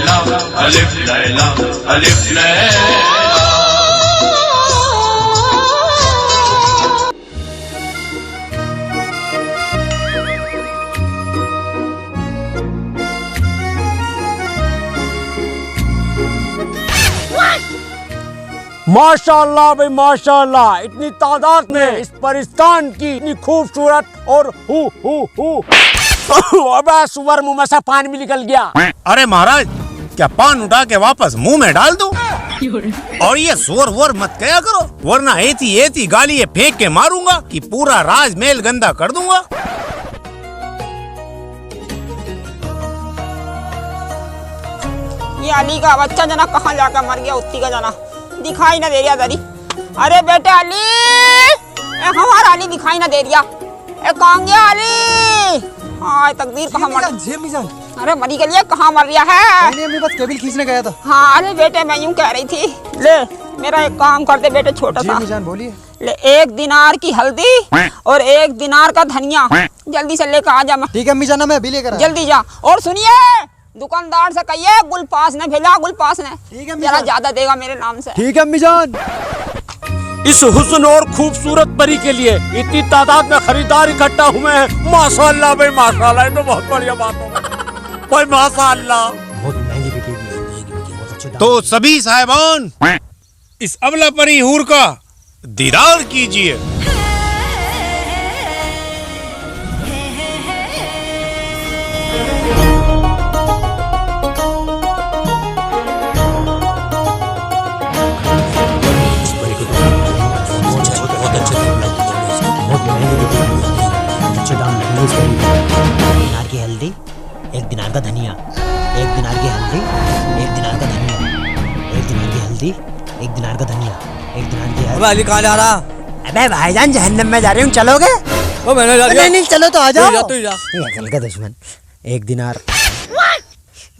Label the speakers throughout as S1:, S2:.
S1: लैला अलिफ लैला अलिफ लैला।
S2: माशाअल्लाह भाई माशाअल्लाह, इतनी तादाद में इस परिस्तान की इतनी खूबसूरत और अबे सुअर मुंह में से पानी भी निकल गया।
S3: अरे महाराज, क्या पान उठा के वापस मुंह में डाल दूं? और ये सुअर वोर मत कया करो, वरना ऐसी गाली ये फेंक के मारूंगा कि पूरा राजमहल गंदा कर दूंगा।
S4: ये अली का बच्चा जना कहाँ जाकर मर गया, उत्ती का जना दिखाई ना दे रहा दरी। अरे बेटे अली, हमारा अली दिखाई ना दे रहा। कहाँ गया अली? हाँ तकदीर कहाँ मर? अरे मरी के लिए कहाँ मर रहा है?
S5: नहीं, बस केबल खींचने गया था।
S4: हाँ अरे बेटे मैं यूँ कह रही थी, ले मेरा एक काम कर दे बेटे छोटा सा।
S5: बोलिए।
S4: ले 1 दिनार की हल्दी और 1 दिनार का धनिया जल्दी से लेकर आ जा।
S5: ठीक है अम्मी जान, मैं अभी लेकर
S4: जल्दी जा। और सुनिए दुकानदार से कहिए गुलपास ने भेजा, गुलपास ने जरा ज्यादा देगा मेरे नाम से।
S5: ठीक है अम्मी जान।
S2: इस हुस्न और खूबसूरत परी के लिए इतनी तादाद में खरीदार इकट्ठा हुए हैं। माशाअल्लाह भाई माशाअल्लाह, ये तो बहुत बढ़िया बात हो भाई माशाअल्लाह।
S5: बहुत महंगी बिकेगी।
S3: तो सभी साहिबान इस अबला परी हूर का दीदार कीजिए।
S6: दिनार की हल्दी, 1 दिनार का धनिया, 1 दिनार की हल्दी, 1 दिनार का धनिया, 1 दिनार की हल्दी, 1 दिनार का धनिया, 1 दिनार की हल्दी।
S5: अली कहाँ जा रहा?
S6: अबे भाईजान जहन्नम में जा रही हूँ, चलोगे?
S5: वो मैंने
S6: नहीं चलो तो आ जाओ।
S5: जा।
S6: अकल का दुश्मन। 1 दिनार।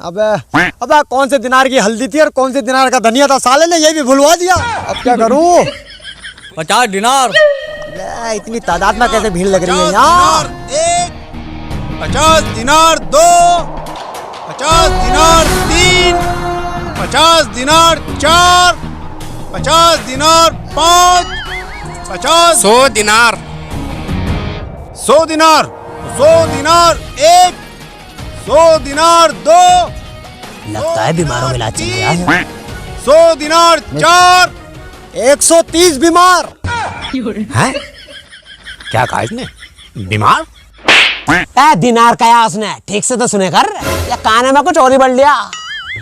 S5: अबे कौन से दिनार की हल्दी थी और कौन से दिनार का धनिया था? साले ने ये भी भुलवा दिया। अब क्या करूँ?
S7: 50 दिनार।
S6: इतनी तादाद में कैसे भीड़ लग रही है यहाँ?
S3: 50 दिनार 2, 50 दिनार 3, 50 दिनार 4, 50 दिनार 5, 50 100 दिनार 100 दिनार 100 दिनार 1, 100 दिनार 2।
S6: लगता है बीमारों में इलाज चल रहा है।
S3: 100 दिनार 4,
S5: 130 बीमार।
S3: हैं? क्या कहा इसने? बीमार?
S6: दिनार कहा उसने, ठीक से तो सुने कर, या काने में कुछ और ही बढ़ लिया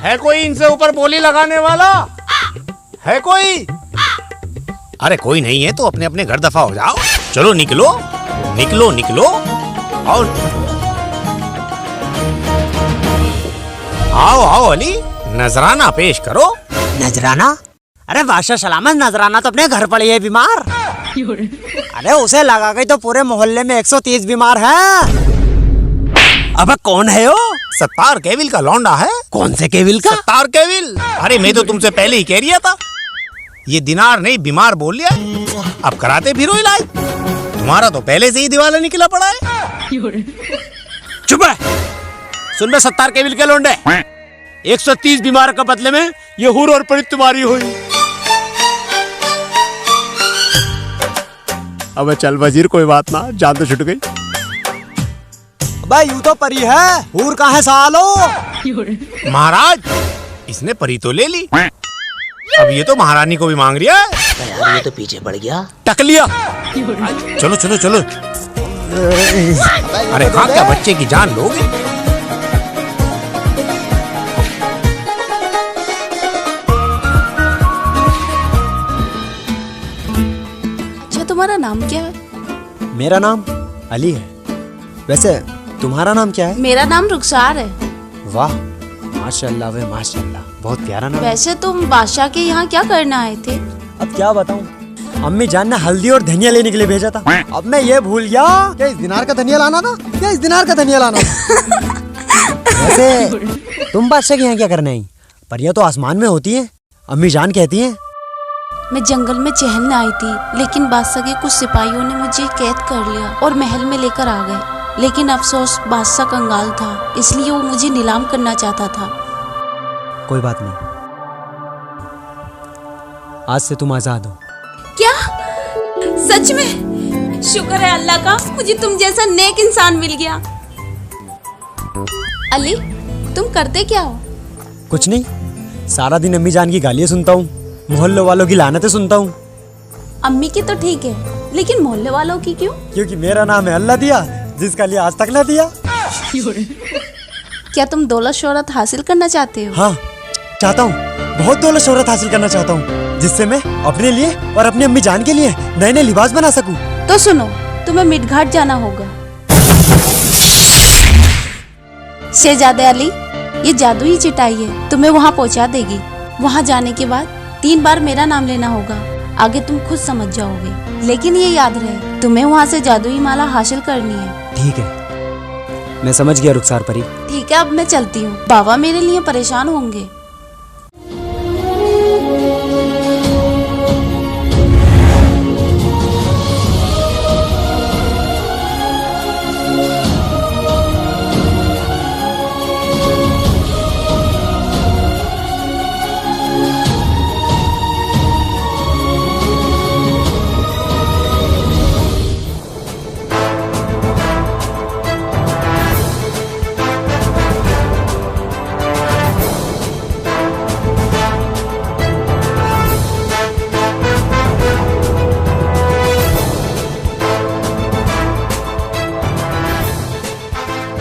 S3: है? कोई इनसे ऊपर बोली लगाने वाला है कोई? अरे कोई नहीं है तो अपने अपने घर दफा हो जाओ। चलो निकलो निकलो निकलो। और आओ आओ अली, नजराना पेश करो।
S6: नजराना? अरे बादशाह सलामत, नजराना तो अपने घर पड़ी है बीमार। अरे उसे लगा गई तो पूरे मोहल्ले में 130 बीमार हैं। अबे कौन है वो?
S3: सत्तार केविल का लौंडा है।
S6: कौन से केविल का?
S3: सत्तार केविल। अरे मैं तो तुमसे पहले ही कह रिया था, ये दिनार नहीं बीमार बोल लिया। अब कराते फिरो इलाज, तुम्हारा तो पहले से ही दिवाला निकला पड़ा है।
S2: चुप है। सुन बे सत्तार केविल के लौंडे, 130 बीमार का बदले में ये हूर और परी तुम्हारी हुई। अबे चल वजीर, कोई बात ना, जान तो छुट गई।
S5: भाई यूं तो परी है, हूर कहाँ है सालो?
S3: महाराज इसने परी तो ले ली, अब ये तो महारानी को भी मांग रहा है।
S6: यार ये तो पीछे पड़ गया।
S2: टक लिया।
S3: चलो चलो चलो। अरे हाँ, क्या बच्चे की जान लोगे?
S8: अच्छा तुम्हारा नाम क्या है?
S5: मेरा नाम अली है। वैसे तुम्हारा नाम क्या है?
S8: मेरा नाम रुखसार है।
S5: वाह माशाल्लाह वे माशाल्लाह, बहुत प्यारा नाम।
S8: वैसे तुम बादशाह के यहाँ क्या करने आए थे?
S5: अब क्या बताऊं, अम्मी जान ने हल्दी और धनिया लेने के लिए भेजा था। अब मैं ये भूल गया क्या इस दिनार का धनिया लाना था, क्या इस दिनार का धनिया लाना था। वैसे तुम बादशाह के यहाँ क्या करने आई? परियां तो आसमान में होती हैं, अम्मी जान कहती हैं।
S8: मैं जंगल में चहलने आई थी, लेकिन बादशाह के कुछ सिपाहियों ने मुझे कैद कर लिया और महल में लेकर आ गए। लेकिन अफसोस बादशाह कंगाल था, इसलिए वो मुझे नीलाम करना चाहता था।
S5: कोई बात नहीं, आज से तुम आजाद हो।
S8: क्या सच में? शुक्र है अल्लाह का, मुझे तुम जैसा नेक इंसान मिल गया। अली, तुम करते क्या हो?
S5: कुछ नहीं, सारा दिन अम्मी जान की गालियां सुनता हूँ, मोहल्ले वालों की लानतें सुनता हूँ।
S8: अम्मी की तो ठीक है, लेकिन मोहल्ले वालों की क्यों?
S5: क्योंकि मेरा नाम है अल्लाह दिया, जिसका लिया आज तक ना दिया।
S8: क्या तुम दौलत शोहरत हासिल करना चाहते हो?
S5: हाँ चाहता हूँ, बहुत दौलत शोहरत हासिल करना चाहता हूँ, जिससे मैं अपने लिए और अपनी अम्मी जान के लिए नए नए लिबास बना सकूँ।
S8: तो सुनो, तुम्हें मिटघाट जाना होगा। शहजादे अली, ये जादुई चिटाई है, तुम्हें वहाँ पहुँचा देगी। वहाँ जाने के बाद 3 बार मेरा नाम लेना होगा, आगे तुम खुद समझ जाओगे। लेकिन ये याद रहे, तुम्हें वहाँ से जादुई माला हासिल करनी है।
S5: ठीक है, मैं समझ गया रुखसार परी।
S8: ठीक है, अब मैं चलती हूँ, बाबा मेरे लिए परेशान होंगे।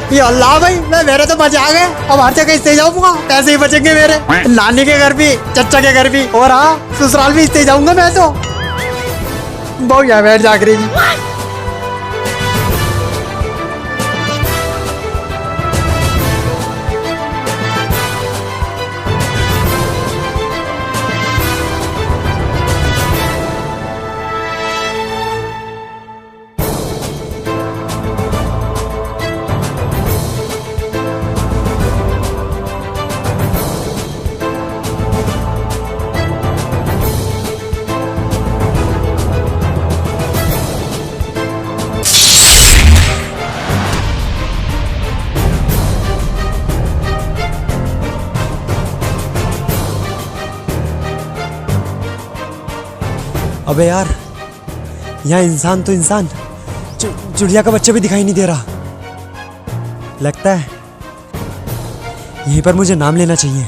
S5: ये अल्लाह भाई, मेरे तो मजे आ गए। अब हर जगह इससे जाऊंगा, पैसे ही बचेंगे मेरे। नानी के घर भी, चचा के घर भी, और हाँ ससुराल भी इससे जाऊंगा मैं तो। बहुत यहाँ बैठ जागरी जी। अबे यार, यहाँ इंसान तो इंसान, चिड़िया का बच्चा भी दिखाई नहीं दे रहा। लगता है यहीं पर मुझे नाम लेना चाहिए।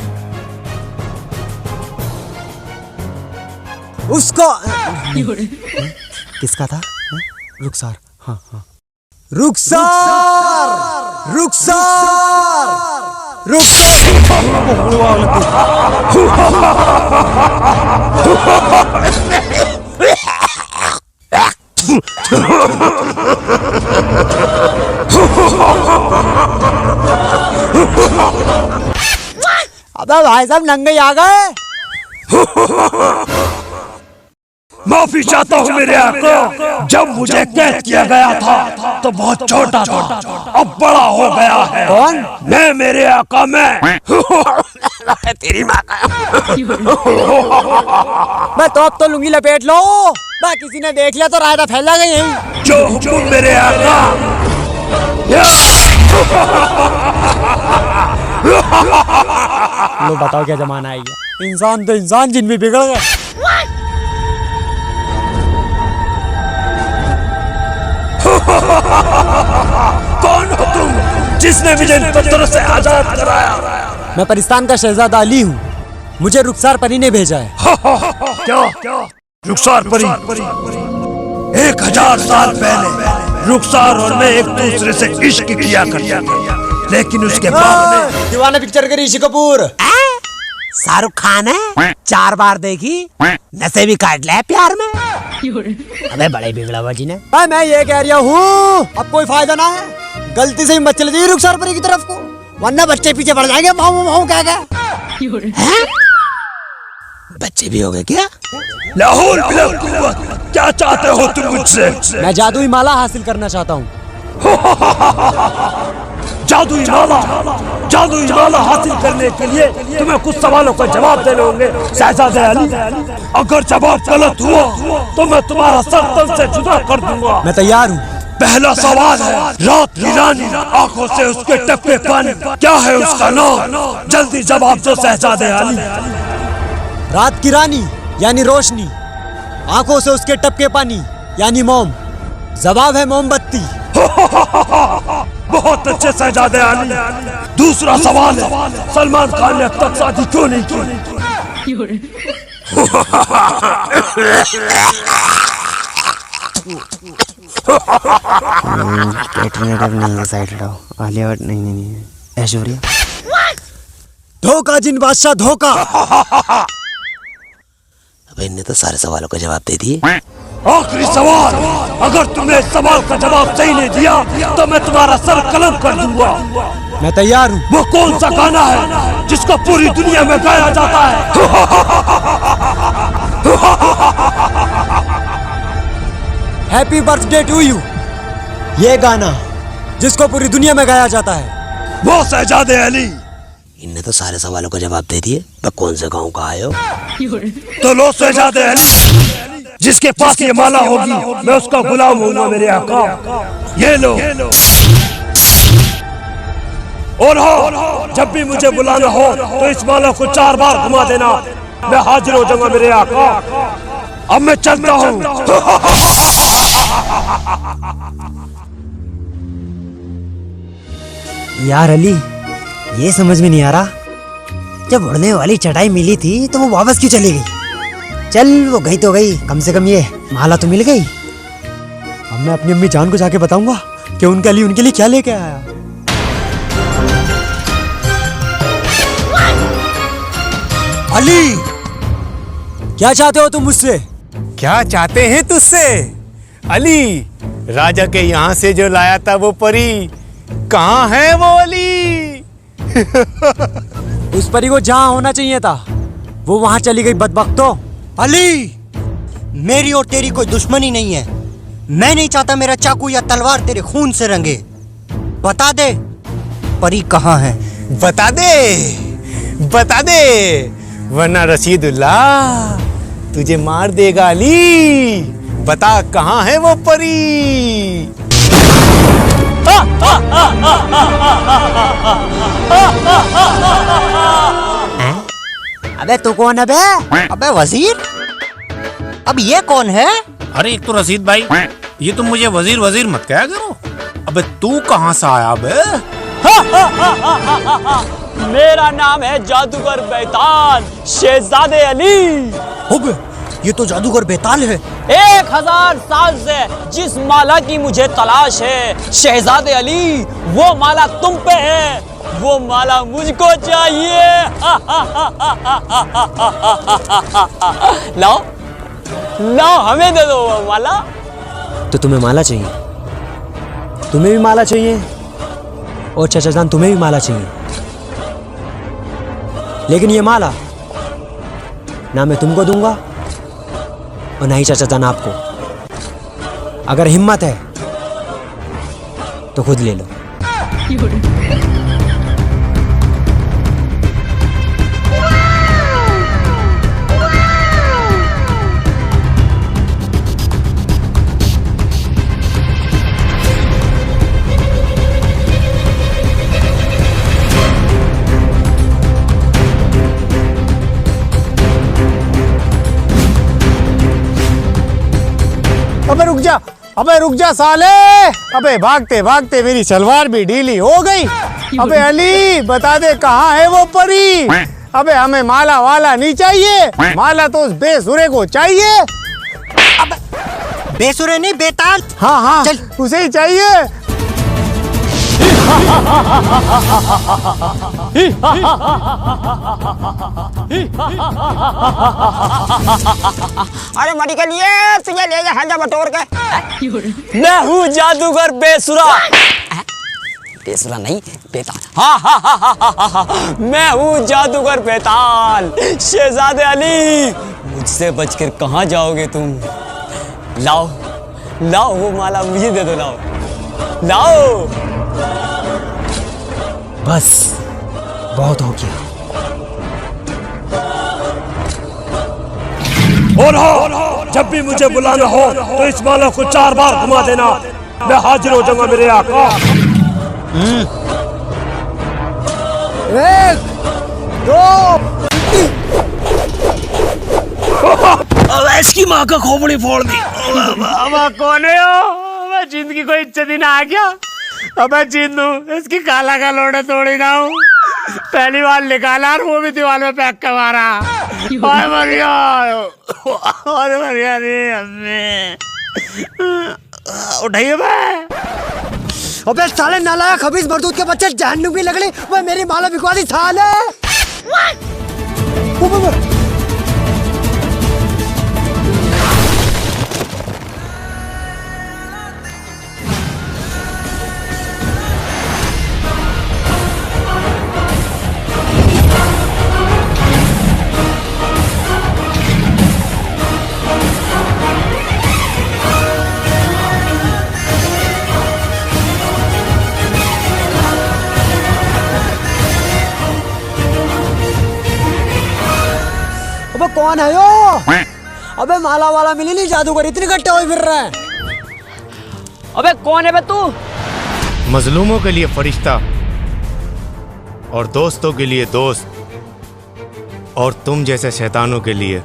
S5: उसको किसका था? रुखसार। हाँ हाँ, रुखसार, रुखसार, अबे भाई साहब, नंगे आ गए।
S2: माफी चाहता हूँ मेरे आका, जब मुझे कैद किया गया था तो बहुत छोटा था, अब बड़ा हो गया है।
S5: कौन?
S2: मैं मेरे आका, मैं तेरी माँ का।
S5: मैं तो अब तो लुंगी लपेट लो, मैं किसी ने देख लिया तो रायता फैला गई यहीं।
S2: जो हुक्म मेरे आका।
S5: लो बताओ क्या जमाना है ये। इंसान तो इंसान, जिन भी बिगड़ गए।
S2: कौन हो तुम, जिसने मुझे इन पत्थरों से आजाद कराया?
S5: मैं परिस्तान का शहजादा अली हूँ, मुझे रुखसार परी ने भेजा है।
S2: क्या? रुखसार परी? 1000 साल पहले रुखसार और मैं एक दूसरे से इश्क किया करते थे, लेकिन उसके बाद में
S5: दीवाना पिक्चर के ऋषि कपूर।
S6: शाहरुख खान है, 4 बार देखी, नशे भी काट लिया प्यार में। अबे बड़े बिगड़ा हुआ जी ने।
S5: मैं ये कह रहा हूँ, अब कोई फायदा ना है, गलती से ही मत चले जाइए रुखसार परी की तरफ को, वरना बच्चे पीछे पड़ जाएंगे। भाऊ भाऊ क्या क्या?
S6: बच्चे भी हो गए क्या?
S2: लाहौल क्या चाहते हो तुम मुझसे?
S5: मैं जादुई माला हासिल करना चाहता हूँ।
S2: जादुई माला हासिल करने के लिए तुम्हें कुछ सवालों का जवाब देने होंगे शहजादे अली। अगर जवाब गलत हुआ तो मैं तुम्हारा सर तन से जुदा कर दूंगा।
S5: मैं तैयार हूँ,
S2: पहला सवाल है, रात की रानी आंखों से उसके टपके पानी, क्या है उसका नाम? जल्दी जवाब दो शहजादे अली।
S5: रात की रानी यानी रोशनी, आंखों से उसके टपके पानी यानी मोम। जवाब है मोमबत्ती।
S2: बहुत अच्छे शहजादे अली। दूसरा सवाल है, सलमान खान ने अब तक शादी क्यों नहीं की?
S5: ऐश्वर्या। धोखा जिन बादशाह, धोखा।
S6: अब इनने तो सारे सवालों का जवाब दे दिए।
S2: आखिरी सवाल, अगर तुमने इस सवाल का जवाब सही नहीं दिया तो मैं तुम्हारा सर कलम कर दूंगा।
S5: मैं तैयार हूँ।
S2: वो कौन सा गाना है जिसको पूरी दुनिया में गाया जाता है?
S5: हैप्पी बर्थडे टू यू, ये गाना जिसको पूरी दुनिया में गाया जाता है।
S2: वो शहजादे अली।
S6: इनने तो सारे सवालों का जवाब दे दिए। मैं कौन से गाँव का आए हो?
S2: तो लो शहजादे अली, जिसके पास ये माला होगी मैं उसका गुलाम होऊंगा मेरे आका। ये लो। और हो, जब भी मुझे बुलाना हो तो इस माला को 4 बार घुमा देना, मैं हाजिर हो जाऊंगा मेरे आका। अब मैं चलता हूँ।
S5: यार अली, ये समझ में नहीं आ रहा, जब उड़ने वाली चटाई मिली थी तो वो वापस क्यों चली गई? चल वो गई तो गई, कम से कम ये माला तो मिल गई। अब मैं अपनी अम्मी जान को जाके बताऊंगा कि उनका अली उनके लिए क्या लेके आया। अली, क्या चाहते हो तुम मुझसे?
S3: क्या चाहते हैं तुझसे? अली, राजा के यहाँ से जो लाया था वो परी, कहाँ है वो अली?
S5: उस परी को जहाँ होना चाहिए था वो वहाँ चली गई बदबख्तो।
S6: अली, मेरी और तेरी कोई दुश्मनी नहीं है। मैं नहीं चाहता मेरा चाकू या तलवार तेरे खून से रंगे। बता दे, परी कहाँ है?
S3: बता दे, बता दे, वरना रशीदुल्लाह तुझे मार देगा। अली, बता कहाँ है वो परी?
S6: अबे तू कौन है बे? अबे वजीर? अब ये कौन है?
S3: अरे एक तो रशीद भाई, ये तुम मुझे वजीर वजीर मत कहा करो। अबे तू कहाँ से आया बे?
S9: मेरा नाम है जादूगर बेताल, शहजादे अली।
S6: अबे ये तो जादूगर बेताल है।
S9: 1000 साल से जिस माला की मुझे तलाश है शहजादे अली, वो माला तुम पे है, वो माला मुझको चाहिए। लाओ लाओ, हमें दे दो वो माला।
S5: तो तुम्हें माला चाहिए, तुम्हें भी माला चाहिए, और चाचा जान तुम्हें भी माला चाहिए। लेकिन ये माला ना मैं तुमको दूंगा और ना ही चाचा जान आपको। अगर हिम्मत है तो खुद ले लो।
S3: अबे रुक जा साले। अबे भागते भागते मेरी सलवार भी ढीली हो गई। अबे अली, बता दे कहाँ है वो परी? अबे हमें माला वाला नहीं चाहिए, माला तो उस बेसुरे को चाहिए।
S6: बेसुरे नहीं, बेताल।
S3: हाँ हाँ,
S6: चल
S3: उसे ही चाहिए।
S4: अरे मरी के लिए तुझे ले जा हल्दा बटोर के।
S9: मैं हूँ जादूगर बेसुरा।
S6: बेसुरा नहीं, बेताल।
S9: हाँ, मैं हूँ जादूगर बेताल, शहजादे अली। मुझसे बचकर कहाँ जाओगे तुम? लाओ लाओ वो माला मुझे दे दो। लाओ लाओ।
S5: बस बहुत हो गया।
S2: और हो, जब भी मुझे बुलाना हो तो इस माला को 4 बार घुमा देना, मैं हाजिर हो जाऊंगा मेरे आका।
S5: एक, दो,
S3: अब इसकी माँ का खोपड़ी फोड़ दी।
S2: अब कौन है हो? मैं जिंदगी को इज्जत ही ना आ गया। अब मैं जिंदू इसकी काला का लोड़े तोड़ी ना हूँ। पहली बार निकाला और वो भी दीवार में पैक का मारा। और मरिया रे अम्मे। उठाइए मैं।
S5: अबे साले नालायक खबीस मर्दूद के बच्चे जहन्नुम की लकड़ी, वो मेरी माला बिकवा दी साले। अबे कौन है यो? अबे माला वाला मिली नहीं, जादूगर इतने इकट्ठे हुए फिर रहे हैं।
S9: अबे कौन है बे तू?
S3: मजलूमों के लिए फरिश्ता और दोस्तों के लिए दोस्त, और तुम जैसे शैतानों के लिए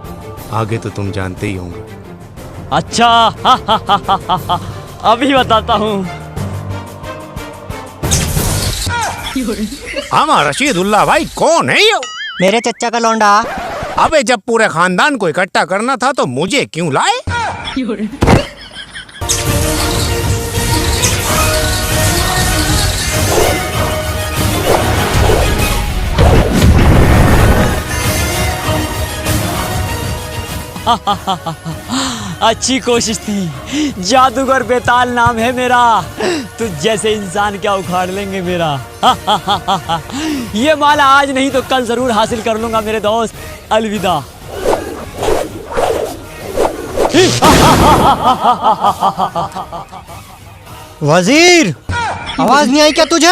S3: आगे तो तुम जानते ही होंगे।
S9: अच्छा अभी बताता हूँ।
S3: हाँ रशीदुल्लाह भाई, कौन है ये?
S5: मेरे चच्चा का लौंडा।
S3: अबे जब पूरे खानदान को इकट्ठा करना था तो मुझे क्यों लाए?
S9: अच्छी कोशिश थी। जादूगर बेताल नाम है मेरा। तुझ जैसे इंसान क्या उखाड़ लेंगे मेरा। ये माला आज नहीं तो कल जरूर हासिल कर लूंगा मेरे दोस्त। अलविदा।
S5: वजीर, आवाज नहीं आई क्या तुझे?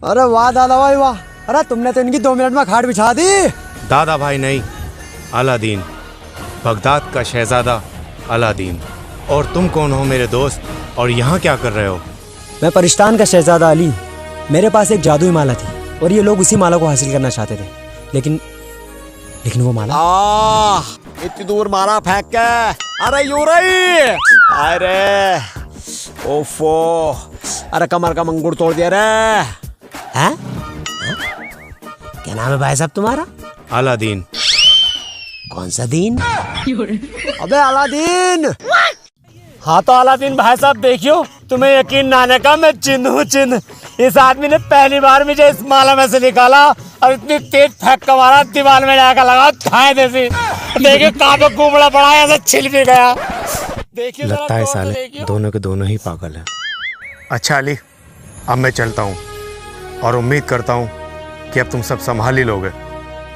S5: अरे वाह दादा भाई वाह। अरे तुमने तो इनकी 2 मिनट में खाट बिछा दी।
S3: दादा भाई नहीं, अलादीन, बगदाद का शहजादा अलादीन। और तुम कौन हो मेरे दोस्त, और यहाँ क्या कर रहे हो?
S5: मैं परिस्तान का शहजादा अली। मेरे पास एक जादुई माला थी और ये लोग उसी माला को हासिल करना चाहते थे, लेकिन वो माला।
S6: इतनी दूर मारा फेंक के। अरे यूं रही। अरे ओफो, अरे कमर का मंगूर तोड़ दिया रे।
S5: हैं? क्या नाम है भाई साहब तुम्हारा?
S3: अलादीन।
S5: कौन सा दीन? अबे अलादीन।
S2: हाँ तो अलादीन भाई साहब देखियो, तुम्हें यकीन ना आने का, मैं चिन्ह हूँ चिन्ह। इस आदमी ने पहली बार मुझे इस माला में से निकाला और इतनी तेज फेंक का मारा, दीवार में जाकर लगा खाए जैसी। देखिए कहाँ पे कुबड़ा पड़ा है, ऐसा छिल भी गया। देखिए
S3: लगता है साले दोनों के दोनों ही पागल हैं। अच्छा अली, अब मैं चलता हूँ और उम्मीद करता हूँ कि अब तुम सब संभाल ही लोगे।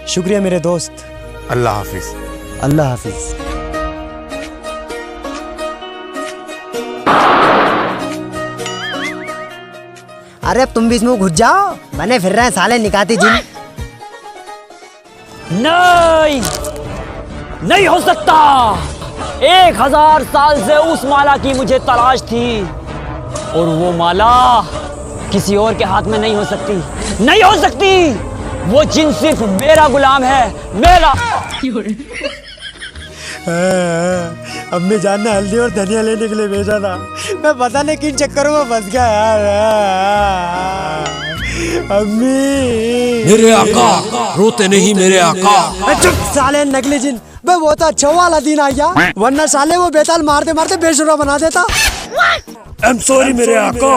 S5: शुक्रिया मेरे दोस्त।
S3: अल्लाह हाफिज।
S5: अल्लाह हाफिज। अरे अब तुम भी इसमें घुस जाओ, बने फिर रहे हैं साले निकाती जिन।
S9: नहीं, नहीं हो सकता। 1000 साल से उस माला की मुझे तलाश थी और वो माला किसी और के हाथ में नहीं हो सकती, नहीं हो सकती। वो जिन सिर्फ मेरा गुलाम है, मेरा।
S5: अम्मी जान ने हल्दी और धनिया लेने के लिए भेजा था, मैं पता नहीं किन चक्करों में फंस गया यार। अम्मी।
S2: मेरे आका, रोते नहीं मेरे आका।
S5: चुप साले नकली जिन। बे वो तो अच्छा वाला दिन आ गया, वरना साले वो बेताल मारते मारते बेसुरा बना देता।
S2: आई एम सॉरी मेरे आका।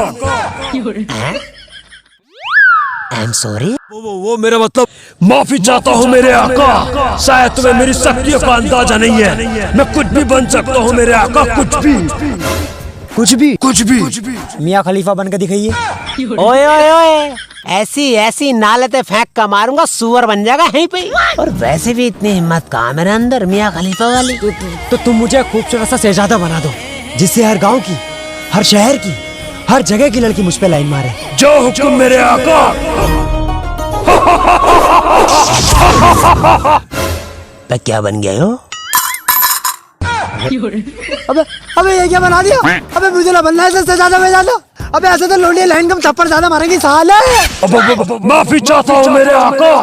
S5: I am sorry.
S2: वो मेरा मतलब माफी चाहता हूँ मेरे आका। शायद तुम्हें मेरी शक्तियों का अंदाजा नहीं है। मैं कुछ भी बन सकता हूँ मेरे आका, कुछ भी।
S5: कुछ भी?
S2: कुछ भी।
S5: मियाँ खलीफा बनकर दिखाइए।
S6: ओए ओए ओए, ऐसी ऐसी नालते फेंक का मारूंगा, सुअर बन जाएगा यहीं पे। और वैसे भी इतनी हिम्मत कहाँ मेरे अंदर मियाँ खलीफा वाली।
S5: तो तुम मुझे खूबसूरत सा शहजादा बना दो, जिससे हर गांव की, हर शहर की, हर जगह की लड़की मुझ पे लाइन मारे।
S2: जो हुक्म मेरे आका।
S6: तो क्या बन गए हो?
S5: अबे अबे ये क्या बना दिया? अबे मुझे ना बनना है इससे ज्यादा में ज्यादा। अबे ऐसे तो लोडिया लाइन कम थप्पड़ ज्यादा मारेंगे साले।
S2: माफी चाहता हूँ मेरे आका।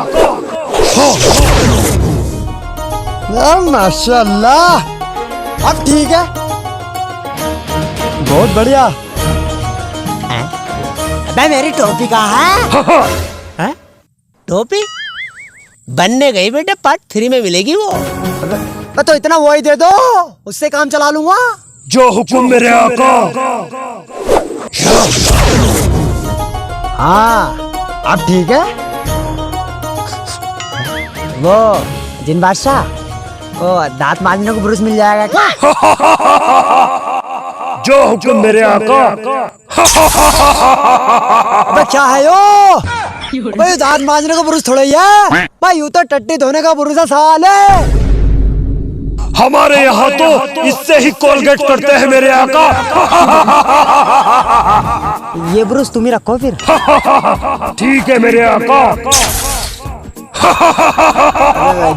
S5: माशाल्लाह, अब ठीक है, बहुत बढ़िया। अबे मेरी टोपी कहाँ है?
S6: टोपी बनने गई बेटे, पार्ट 3 में मिलेगी वो।
S5: अबे तो इतना वो ही दे दो, उससे काम चला लूंगा।
S2: जो हुक्म मेरे आका।
S5: हाँ अब ठीक है। वो जिन बादशाह, वो दांत मांजने को ब्रश मिल जाएगा क्या?
S2: जो हुक्म मेरे आका।
S5: अबे क्या है यो? भाई दांत मांजने का ब्रश थोड़ा ही है भाई, यूं तो टट्टी धोने का ब्रश है साले।
S2: हमारे यहाँ तो इससे ही कोलगेट करते हैं मेरे आका।
S5: ये ब्रश तुम ही रखो फिर।
S2: ठीक है मेरे आका।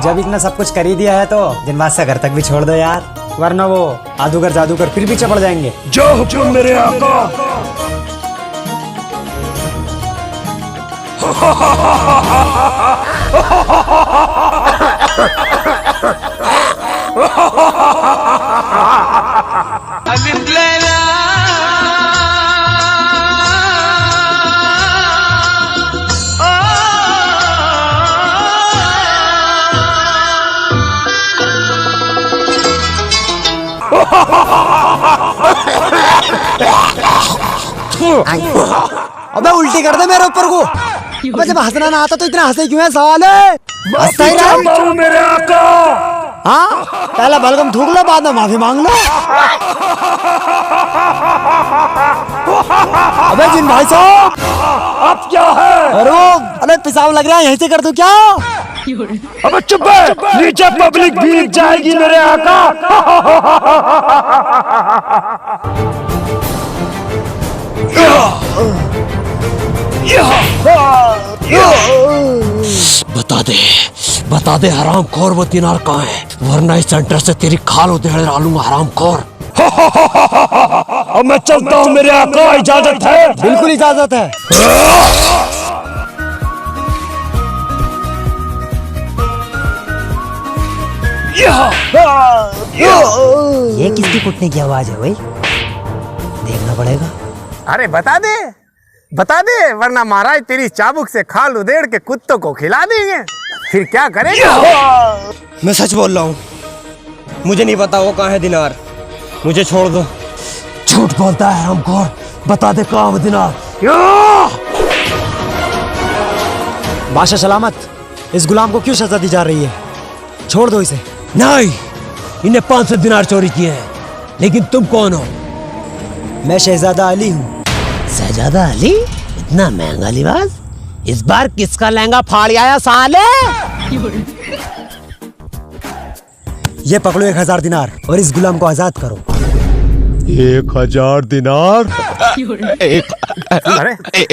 S5: जब इतना सब कुछ कर ही दिया है तो जिनबाद से घर तक भी छोड़ दो यार, वरना वो जादूगर जादूगर फिर पीछे पड़ जाएंगे।
S2: जो हुक्म मेरे आका।
S5: अबे उल्टी कर दे मेरे ऊपर को। अबे जब हंसना ना आता तो इतना हंसे क्यों है साले? हंसता ही रहा
S2: मेरे आका।
S5: हाँ, पहला बलगम थूक लो, बाद में माफी मांग लो। अबे जिन भाई साहब,
S2: अब क्या है?
S5: अरे पेशाब लग रहा है, यहीं से कर दूं क्या?
S2: अबे चुप है, नीचे पब्लिक भीग जाएगी मेरे आका।
S3: बता दे हराम खोर वो दिनार कहाँ है, वरना इस सेंटर से तेरी खाल उधेड़ डालूंगा हराम खोर।
S2: अब मैं चलता हूँ मेरे आका, इजाजत है?
S5: बिल्कुल इजाजत है। ये किसकी कुटने की आवाज है भाई? देखना पड़ेगा।
S3: अरे बता दे वरना महाराज तेरी चाबुक से खाल उधेड़ के कुत्तों को खिला देंगे, फिर क्या करेगा?
S6: मैं सच बोल रहा हूँ, मुझे नहीं पता वो कहाँ है दिनार, मुझे छोड़ दो।
S2: झूठ बोलता है हमको, बता दे कहाँ है दिनार।
S5: बादशाह सलामत, इस गुलाम को क्यों सजा दी जा रही है? छोड़ दो इसे।
S3: नहीं, इन्हें 500 दिनार चोरी किए हैं, लेकिन तुम कौन हो?
S5: मैं शहजादा अली हूँ।
S6: शहजादा अली? इतना महंगा लिबास? इस बार किसका लहंगा फाड़ आया साले?
S5: ये पकड़ो 1000 दिनार और इस गुलाम को आजाद करो।
S2: 1000 दिनार?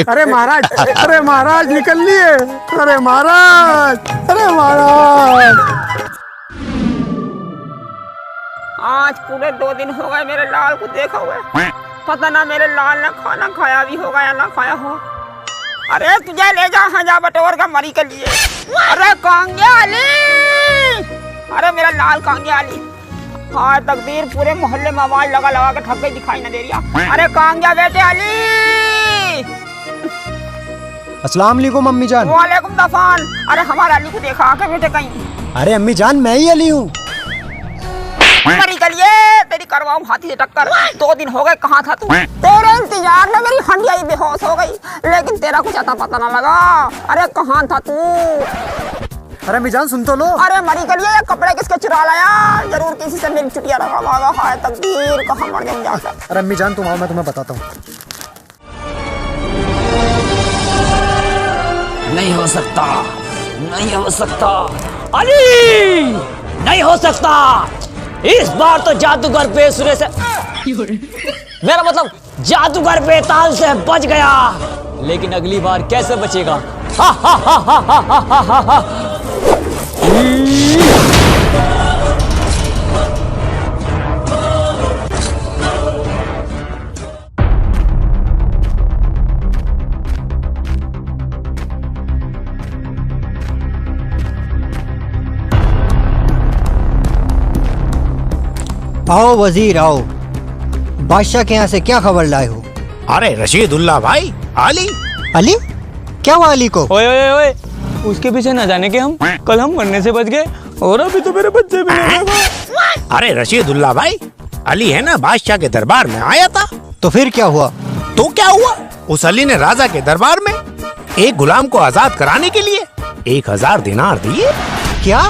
S3: अरे महाराज निकल लिए। अरे महाराज।
S4: आज पूरे 2 दिन हो गए मेरे लाल को देखा हुए, पता ना मेरे लाल ने खाना खाया भी होगा या ना खाया हो। अरे तुझे ले जा हजा बटोर का मरी के लिए। अरे कांग्या अली, अरे मेरा लाल कांग्या अली। हाँ तकदीर, पूरे मोहल्ले में आवाज लगा के थक गई, दिखाई ना दे रहा। अरे कांग्या बेटे अली।
S5: अस्सलाम वालेकुम अम्मी जान।
S4: वालेकुम दफान। अरे हमारे अली को देखा के बेटे कहीं?
S5: अरे अम्मी जान, मैं ही अली हूँ।
S4: मरी चलिए, तेरी करवाऊं हाथी से टक्कर। 2 दिन हो गए, कहाँ था तू? तेरे इंतजार में मेरी हंडिया ही बेहोश हो गई, लेकिन तेरा कुछ आता पता ना लगा। अरे कहाँ था तू?
S5: अरे अम्मी जान सुन तो लो।
S4: अरे मरी चलिए, ये कपड़े किसके चुरा लाया? जरूर किसी से मेरी चुटिया रखा होगा। हाय तकदीर, कहाँ मर गया जाकर।
S5: अरे अम्मी जान तुम आओ, मैं तुम्हें बताता हूँ।
S9: नहीं हो सकता अली, नहीं हो सकता। इस बार तो जादूगर बेसुरे से, मेरा मतलब जादूगर बेताल से बच गया, लेकिन अगली बार कैसे बचेगा? हा हा हा हा हा हा हा हा।
S5: आओ वजीर आओ। बादशाह के यहाँ से क्या खबर लाए हो?
S3: अरे रशीदुल्ला भाई, अली।
S5: अली? क्या हुआ अली को?
S9: ओए ओए ओए, उसके पीछे न जाने के हम कल हम मरने से बच गए और अभी तो मेरे बच्चे भी नहीं हुए।
S3: अरे रशीदुल्ला भाई, अली है ना बादशाह के दरबार में आया था।
S5: तो फिर क्या हुआ?
S3: तो क्या हुआ, उस अली ने राजा के दरबार में एक गुलाम को आजाद कराने के लिए 1000 दिनार दिए।
S5: क्या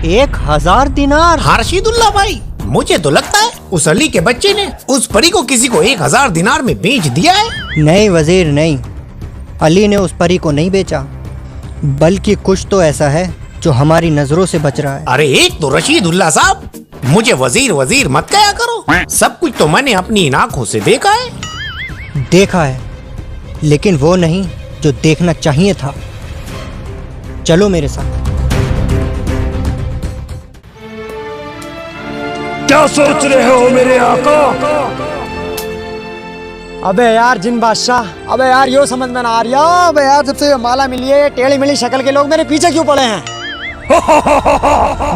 S5: 1000 दिनार?
S3: हाँ रशीदुल्ला भाई, मुझे तो लगता है उस अली के बच्चे ने उस परी को किसी को 1000 दिनार में बेच दिया है।
S5: नहीं वजीर नहीं, अली ने उस परी को नहीं बेचा, बल्कि कुछ तो ऐसा है जो हमारी नजरों से बच रहा है।
S3: अरे एक तो रशीदुल्ला साहब, मुझे वजीर वजीर मत कहा करो। सब कुछ तो मैंने अपनी इन आंखों से देखा है।
S5: देखा है, लेकिन वो नहीं जो देखना चाहिए था। चलो मेरे साथ।
S2: क्या सोच रहे हो मेरे आका?
S5: अबे यार जिन बादशाह, अबे यार यो समझ में ना आ रही है। अबे यार जब से ये माला मिली है, टेढ़ी मेढ़ी शक्ल के लोग मेरे पीछे क्यों पड़े हैं?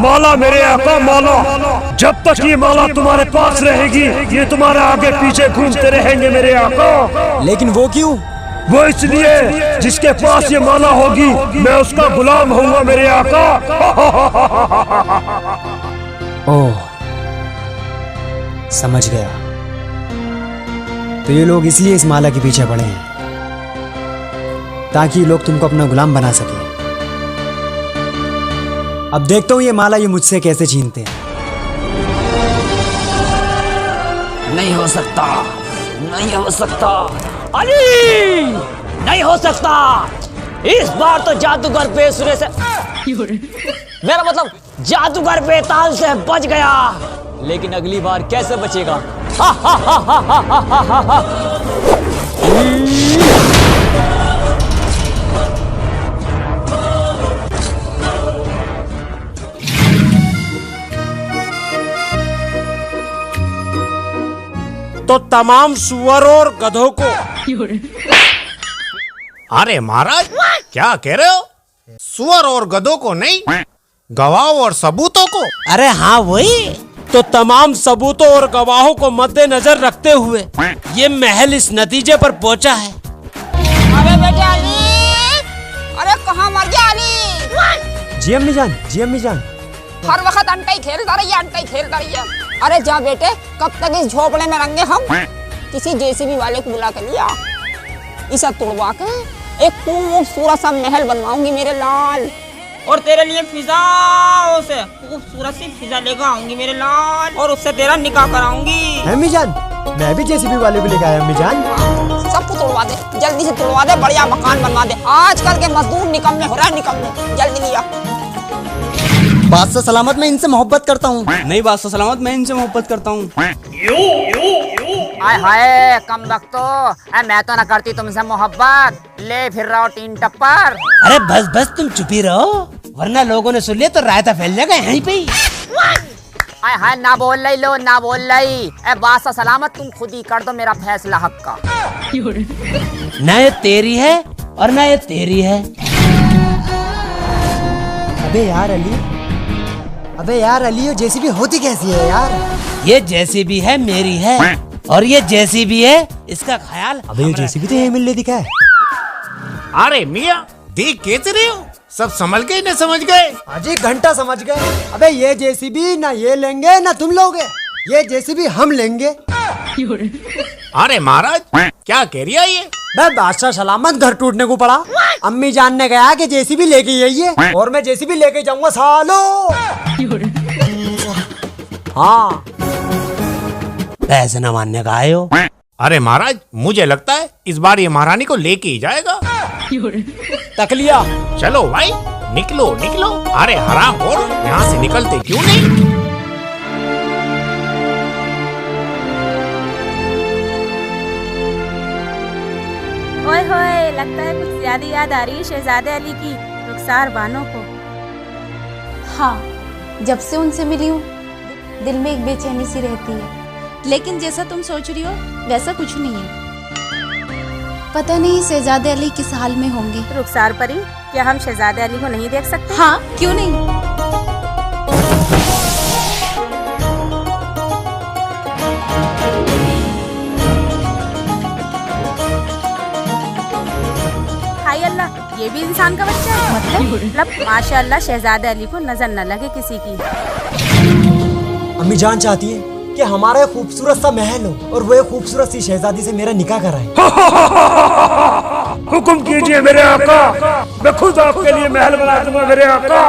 S2: माला मेरे आका, माला। जब तक ये माला तुम्हारे पास रहेगी, ये तुम्हारे आगे पीछे घूमते रहेंगे मेरे आका।
S5: लेकिन वो क्यों?
S2: वो इसलिए जिसके पास ये माला होगी, मैं उसका गुलाम होऊंगा मेरे आका।
S5: ओह समझ गया। तो ये लोग इसलिए इस माला के पीछे पड़े हैं ताकि लोग तुमको अपना गुलाम बना सके। अब देखता हूँ ये माला ये मुझसे कैसे छीनते हैं।
S9: नहीं हो सकता, नहीं हो सकता अली, नहीं हो सकता। इस बार तो जादूगर बेसुरे से मेरा मतलब जादूगर बेताल से बच गया, लेकिन अगली बार कैसे बचेगा?
S2: तो तमाम सुअरों और गधों को।
S3: अरे महाराज, क्या कह रहे हो? सुअर और गधों को नहीं, गवाहों और सबूतों को।
S6: अरे हाँ वही।
S2: तो तमाम सबूतों और गवाहों को मद्देनजर रखते हुए ये महल इस नतीजे पर पहुंचा है।
S4: अरे बेटे अली, अरे कहाँ मर गया अली?
S5: जी अम्मी जान, जी अम्मी जान।
S4: हर वक्त अंटा ही खेलता रही है, अंटा ही खेलता रही है। अरे जा बेटे, कब तक इस झोपड़े में रहेंगे हम? किसी जेसीबी वाले को बुला कर लिया, इसे तुड़वा के एक खूबसूरत सा महल बनवाऊंगी मेरे लाल, और तेरे लिए फिजाओं से खूबसूरत सी फिजा लेकर आऊंगी मेरे लाल, और उससे तेरा निकाह कराऊंगी।
S5: अम्मी जान, मैं भी जेसीबी वाले को लेकर आया अम्मी जान।
S4: सबको तोड़वा दे, जल्दी से तोड़वा दे, बढ़िया मकान बनवा दे। आजकल के मजदूर निकम्मे हो रहा है, निकम्मे। जल्दी लिया।
S5: बादशाह सलामत, मैं इनसे मोहब्बत करता हूँ।
S9: नहीं बादशाह सलामत, मैं इनसे मोहब्बत करता हूँ।
S4: आय हाय कम वक्तो, मैं तो ना करती तुमसे मोहब्बत, ले फिर रहा तीन टप्पर।
S6: अरे बस बस तुम चुप ही रहो, वरना लोगों ने सुन लिया तो रायता फैल जाएगा यहीं पे ही।
S4: आय हाय ना बोल रही लो, ना बोल रही। बादशाह सलामत, तुम खुद ही कर दो मेरा फैसला हक का।
S6: ना ये तेरी है और ना ये तेरी है।
S5: अबे यार अली, अबे यार अली, ये जेसीबी होती कैसी है यार?
S6: ये जैसी भी है मेरी है, और ये जैसी भी है इसका ख्याल।
S5: अबे ये जेसीबी तो ये मिलने दिखा है।
S3: अरे मियाँ, देख कैसे रहे हो? सब संभल के न समझ गए?
S5: अजी घंटा समझ गए। अबे ये जेसीबी ना ये लेंगे ना तुम लोगे, ये जेसीबी हम लेंगे।
S3: अरे महाराज, क्या कह रही है ये?
S5: मैं बादशाह सलामत घर टूटने को पड़ा, अम्मी जान ने कहा कि जेसीबी लेके आइए, और मैं जेसीबी लेके जाऊंगा सालो। हाँ
S6: ऐसे न मानने का आए हो।
S3: अरे महाराज, मुझे लगता है इस बार ये महारानी को लेके ही जाएगा।
S2: तकलिया,
S3: चलो भाई, निकलो निकलो। अरे हराम और यहाँ से निकलते क्यों नहीं?
S10: ओए होए, लगता है कुछ ज्यादा याद आ रही है शहजादे अली की रुखसार बानो को।
S8: हाँ, जब से उनसे मिली हूँ दिल में एक बेचैनी सी रहती है, लेकिन जैसा तुम सोच रही हो वैसा कुछ नहीं है। पता नहीं शहजादे अली किस हाल में होंगे।
S10: रुखसार परी, क्या हम शहजादे अली को नहीं देख सकते?
S8: हाँ, क्यों नहीं।
S10: हाय अल्लाह, ये भी इंसान का बच्चा है। मतलब माशाअल्लाह शहजादे अली को नजर न लगे किसी की।
S5: अम्मी जान चाहती है कि हमारा एक खूबसूरत सा महल हो और वो एक खूबसूरत सी शहजादी से मेरा निकाह कराए।
S2: हुक्म कीजिए मेरे आका, मैं खुद आपके लिए महल बना दूंगा मेरे आका।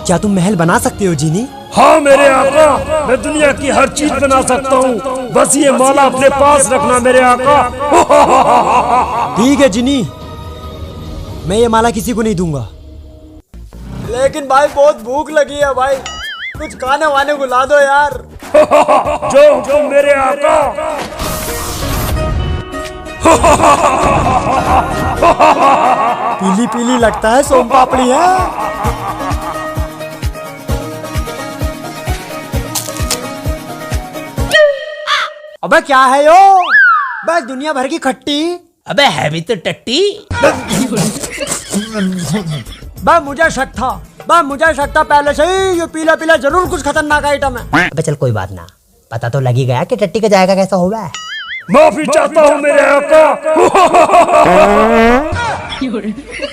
S5: क्या तुम महल बना सकते हो जीनी?
S2: हाँ मेरे आका, मैं दुनिया की हर चीज बना सकता हूँ, बस ये माला अपने पास रखना मेरे आका।
S5: ठीक है जीनी, मैं ये माला किसी को नहीं दूंगा। लेकिन भाई बहुत भूख लगी है भाई, कुछ खाने वाने को ला दो यार।
S2: जो हुक्म मेरे आका।
S5: पीली पीली लगता है, सोम पापड़ी है। अबे क्या है यो? बस दुनिया भर की खट्टी।
S3: अबे है भी तो टट्टी।
S5: मुझे शक था पहले से ही, ये पीला पीला जरूर कुछ खतरनाक आइटम है।
S6: अबे चल कोई बात ना, पता तो लग ही गया कि टट्टी का जाएगा कैसा होगा।
S2: माफी चाहता हूँ मेरे आका।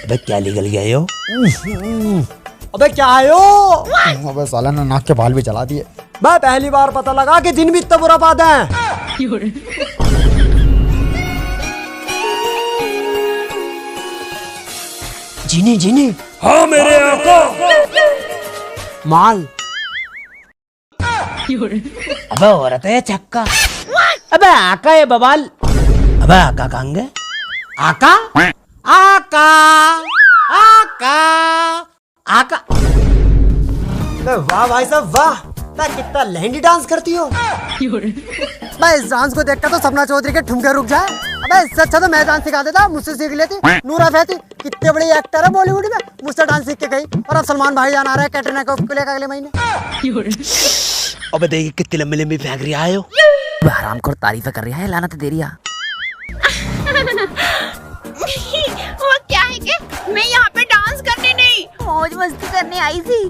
S3: अबे क्या निकल गया यो?
S5: अबे क्या है यो?
S11: अबे साला ने नाक के बाल भी चला दिए।
S5: मैं पहली बार पता लगा कि दिन भी इतना बुरा पाते हैं। जीनी जीनी।
S2: हाँ मेरे आका।
S5: माल।
S3: अबे औरत है छक्का। अबे आका है बवाल। अबे आका कहाँ गए? आका आका आका आका।
S5: वाह भाई साहब वाह, कितना लहंगी डांस करती हो। मैं इस डांस को देखकर तो सपना चौधरी के ठुमके रुक जाए। अबे इससे अच्छा तो मैं डांस सिखा देता, मुझसे सीख लेती। नूरा फैती कितने बड़ी एक्टर है बॉलीवुड में, मुझसे डांस सीख के गई। और अब सलमान भाई जान आ रहा है कैटरीना कैफ को लेकर अगले महीने।
S3: अबे देखिए कितनी लंबी लंबी फेंक रही है।
S6: हरामखोर तारीफें कर रही है, लानत दे रही है।
S10: वो क्या है कि मैं यहाँ पे डांस करने नहीं, मौज मस्ती करने आई थी।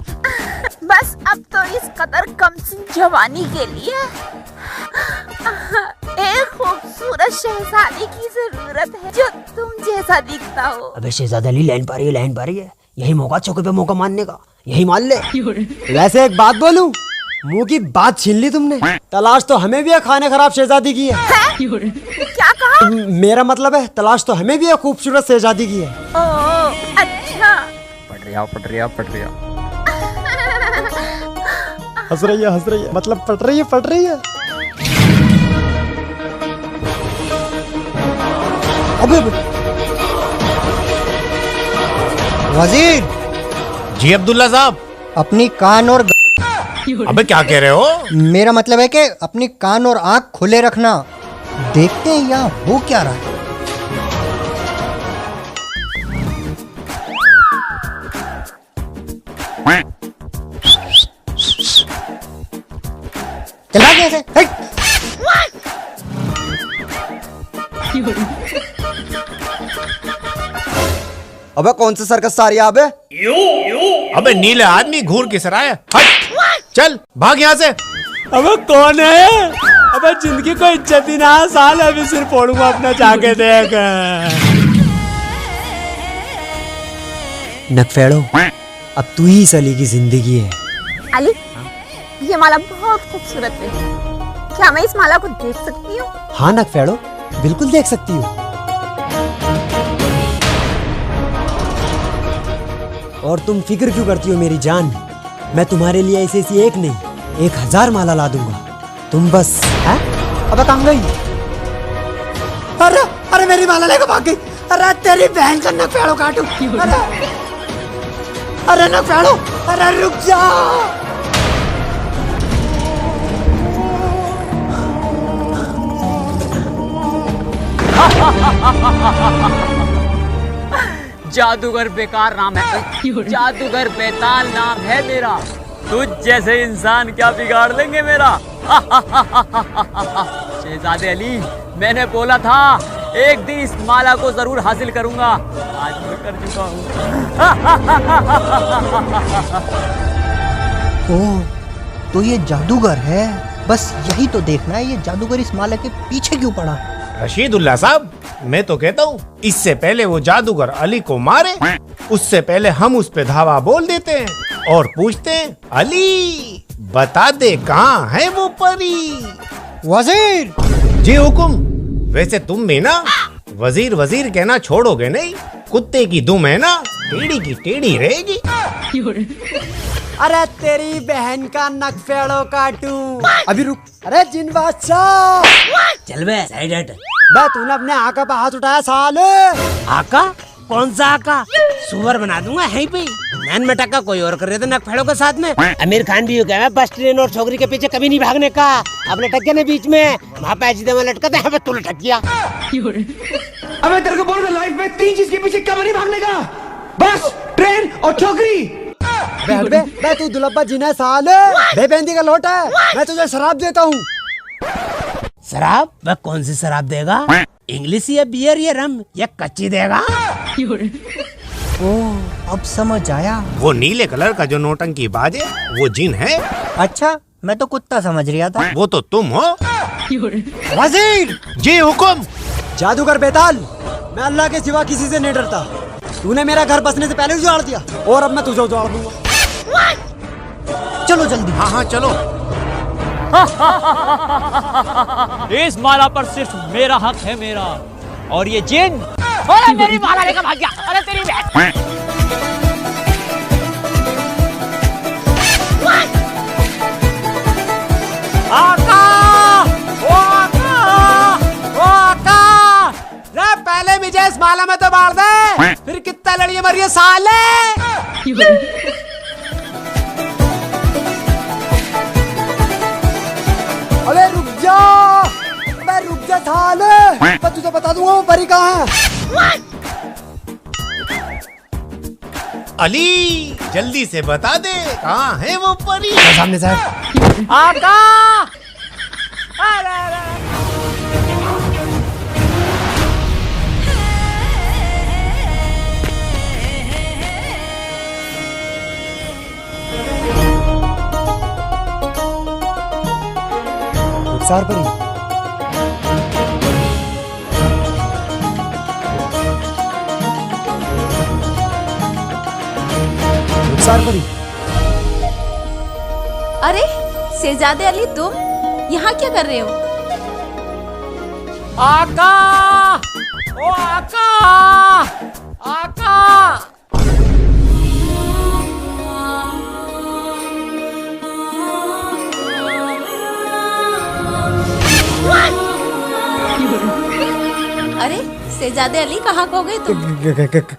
S10: बस अब तो इस कदर कमसिन जवानी के लिए एक खूबसूरत शहजादी की जरूरत है जो तुम जैसा दिखता हो।
S6: अबे शहजादा अली लाइन पा रही है, यही मौका चौके पे मौका मारने का, यही मान ले।
S5: वैसे एक बात बोलूं, मुंह की बात छीन ली तुमने। तलाश तो हमें भी है खाने खराब शहजादी की है।
S10: क्या कहा?
S5: मेरा मतलब है तलाश तो हमें भी है खूबसूरत शहजादी की है।
S10: ओह अच्छा।
S11: पट रही है।
S5: हंस रही है, मतलब पट रही है। अबे
S11: वजीर
S3: जी अब्दुल्ला साहब।
S11: अपनी कान और
S3: अबे क्या कह रहे हो?
S11: मेरा मतलब है कि अपनी कान और आंख खुले रखना, देखते हैं यहाँ हो क्या रहा है। चला गया ऐसे।
S5: अबे कौन सा सर्कस सारी अबे?
S3: अबे नीले आदमी घूर किस रहा है? हट चल भाग यहाँ से।
S2: अबे कौन है? अबे जिंदगी को इज्जत ही ना, साल अभी सिर फोड़ूंगा अपना, जाके देख।
S5: नकफेड़ो, अब तू ही इस अली की जिंदगी है।
S10: अली, ये माला बहुत खूबसूरत है, क्या मैं इस माला को देख सकती हूँ?
S5: हाँ नकफेड़ो, बिल्कुल देख सकती हूँ। और तुम फिक्र क्यों करती हो मेरी जान, मैं तुम्हारे लिए ऐसी एक नहीं 1000 माला ला दूंगा, तुम बस। है? अबे कहाँ गई? अरे मेरी माला लेकर भाग गई। अरे तेरी बहन का नकफेड़ो काटू। अरे नकफेड़ो, अरे रुक जा।
S9: जादूगर बेकार नाम है, जादूगर बेताल नाम है मेरा। तुझ जैसे इंसान क्या बिगाड़ लेंगे मेरा। शहजादे अली, मैंने बोला था एक दिन इस माला को जरूर हासिल करूंगा, आज मैं कर चुका हूँ।
S11: ओह, तो ये जादूगर है। बस यही तो देखना है, ये जादूगर इस माला के पीछे क्यों पड़ा है।
S3: रशीदुल्ला साहब, मैं तो कहता हूँ इससे पहले वो जादूगर अली को मारे, उससे पहले हम उस पे धावा बोल देते हैं और पूछते हैं, अली बता दे कहाँ है वो परी।
S11: वजीर
S3: जी हुकुम। वैसे तुम भी ना वजीर वजीर कहना छोड़ोगे नहीं, कुत्ते की दुम है ना टेढ़ी की टेढ़ी रहेगी।
S5: अरे तेरी बहन का नक फेड़ो काटू। अभी रुक। अरे जिन बादशाह
S6: चल बे साइड हट।
S5: बे तूने अपने आका पे हाथ उठाया साले।
S6: आका? कौन सा आका? सुअर बना दूंगा यहीं पे। नैन में टक्का कोई और कर रहे थे नक फेड़ों के साथ में। आमिर खान भी हो गया बस ट्रेन और छोकरी के पीछे कभी नहीं भागने का। अब लटक गया ना बीच में, वहाँ पैसे में लटका था, तू लटक गया।
S2: अबे तेरे को बोल रहा लाइफ में 3 चीज के पीछे कभी नहीं भागने का, बस ट्रेन और छोकरी।
S5: बे तू दुलब्बा जीना है साले। बेबंदी का लोटा है, मैं तुझे शराब देता हूँ।
S6: शराब? वह कौन सी शराब देगा? इंग्लिश या बियर या रम या कच्ची देगा?
S11: ओह अब समझ आया।
S3: वो नीले कलर का जो नौटंकी बाज है वो जिन है।
S11: अच्छा मैं तो कुत्ता समझ रहा था।
S3: वो तो तुम हो।
S5: वजीर
S3: जी हुकुम।
S5: जादूगर बेताल, मैं अल्लाह के सिवा किसी से नहीं डरता। तूने मेरा घर बसने से पहले उजाड़ दिया और अब मैं तुझे उजाड़ दूंगा।
S11: चलो जल्दी।
S3: हाँ हाँ चलो।
S7: इस माला पर सिर्फ मेरा हक है मेरा, और ये जिन अरे मेरी माला लेकर भाग गया। अरे तेरी बहन।
S5: आका! ओ आका! ओ आका! रे पहले मुझे इस माला में तो मार दे, फिर कितना लड़िए मरिए साले। अबे रुक जा, अबे रुक जा साले, मैं तुझे बता दूंगा वो परी कहाँ है।
S3: अली जल्दी से बता दे कहाँ है वो परी।
S5: सामने से आका। रुखसार परी, रुखसार परी।
S8: अरे शहजादे अली, तुम यहाँ क्या कर रहे हो?
S5: आका! ओ आका! आका!
S8: अरे शहजादे अली, कहाँ खो गए तुम?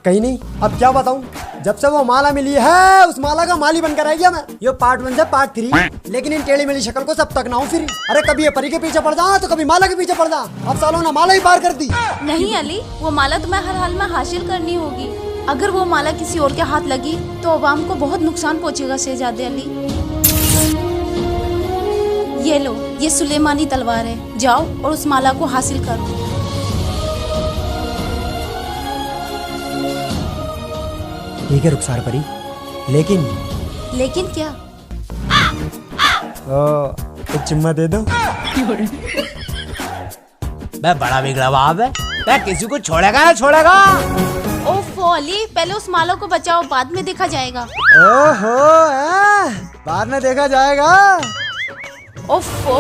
S5: कहीं नहीं। अब क्या बताऊं, जब से वो माला मिली है उस माला का माली बनकर आ गया मैं। ये पार्ट 1 से पार्ट 3, लेकिन इन टेढ़ी मेढ़ी शक्ल को सब तक ना हूँ फिर। अरे कभी ये परी के पीछे पड़ जा तो कभी माला के पीछे पड़ जा। अब सालों ने माला ही पार कर दी।
S8: नहीं अली, वो माला तुम्हें हर हाल में हासिल करनी होगी। अगर वो माला किसी और के हाथ लगी तो अवाम को बहुत नुकसान पहुँचेगा शहजादे अली। ये लो, ये सुलेमानी तलवार है, जाओ और उस माला को हासिल करो।
S5: ठीक है रुखसार परी, लेकिन
S8: क्या?
S5: एक चुम्मा दे दो।
S6: मैं बड़ा बिगड़ा बाप है, मैं किसी को छोड़ेगा ना छोड़ेगा।
S8: ओफो अली, पहले उस माला को बचाओ, बाद में देखा जाएगा।
S5: ओहो, बाद में देखा जाएगा।
S8: ओफो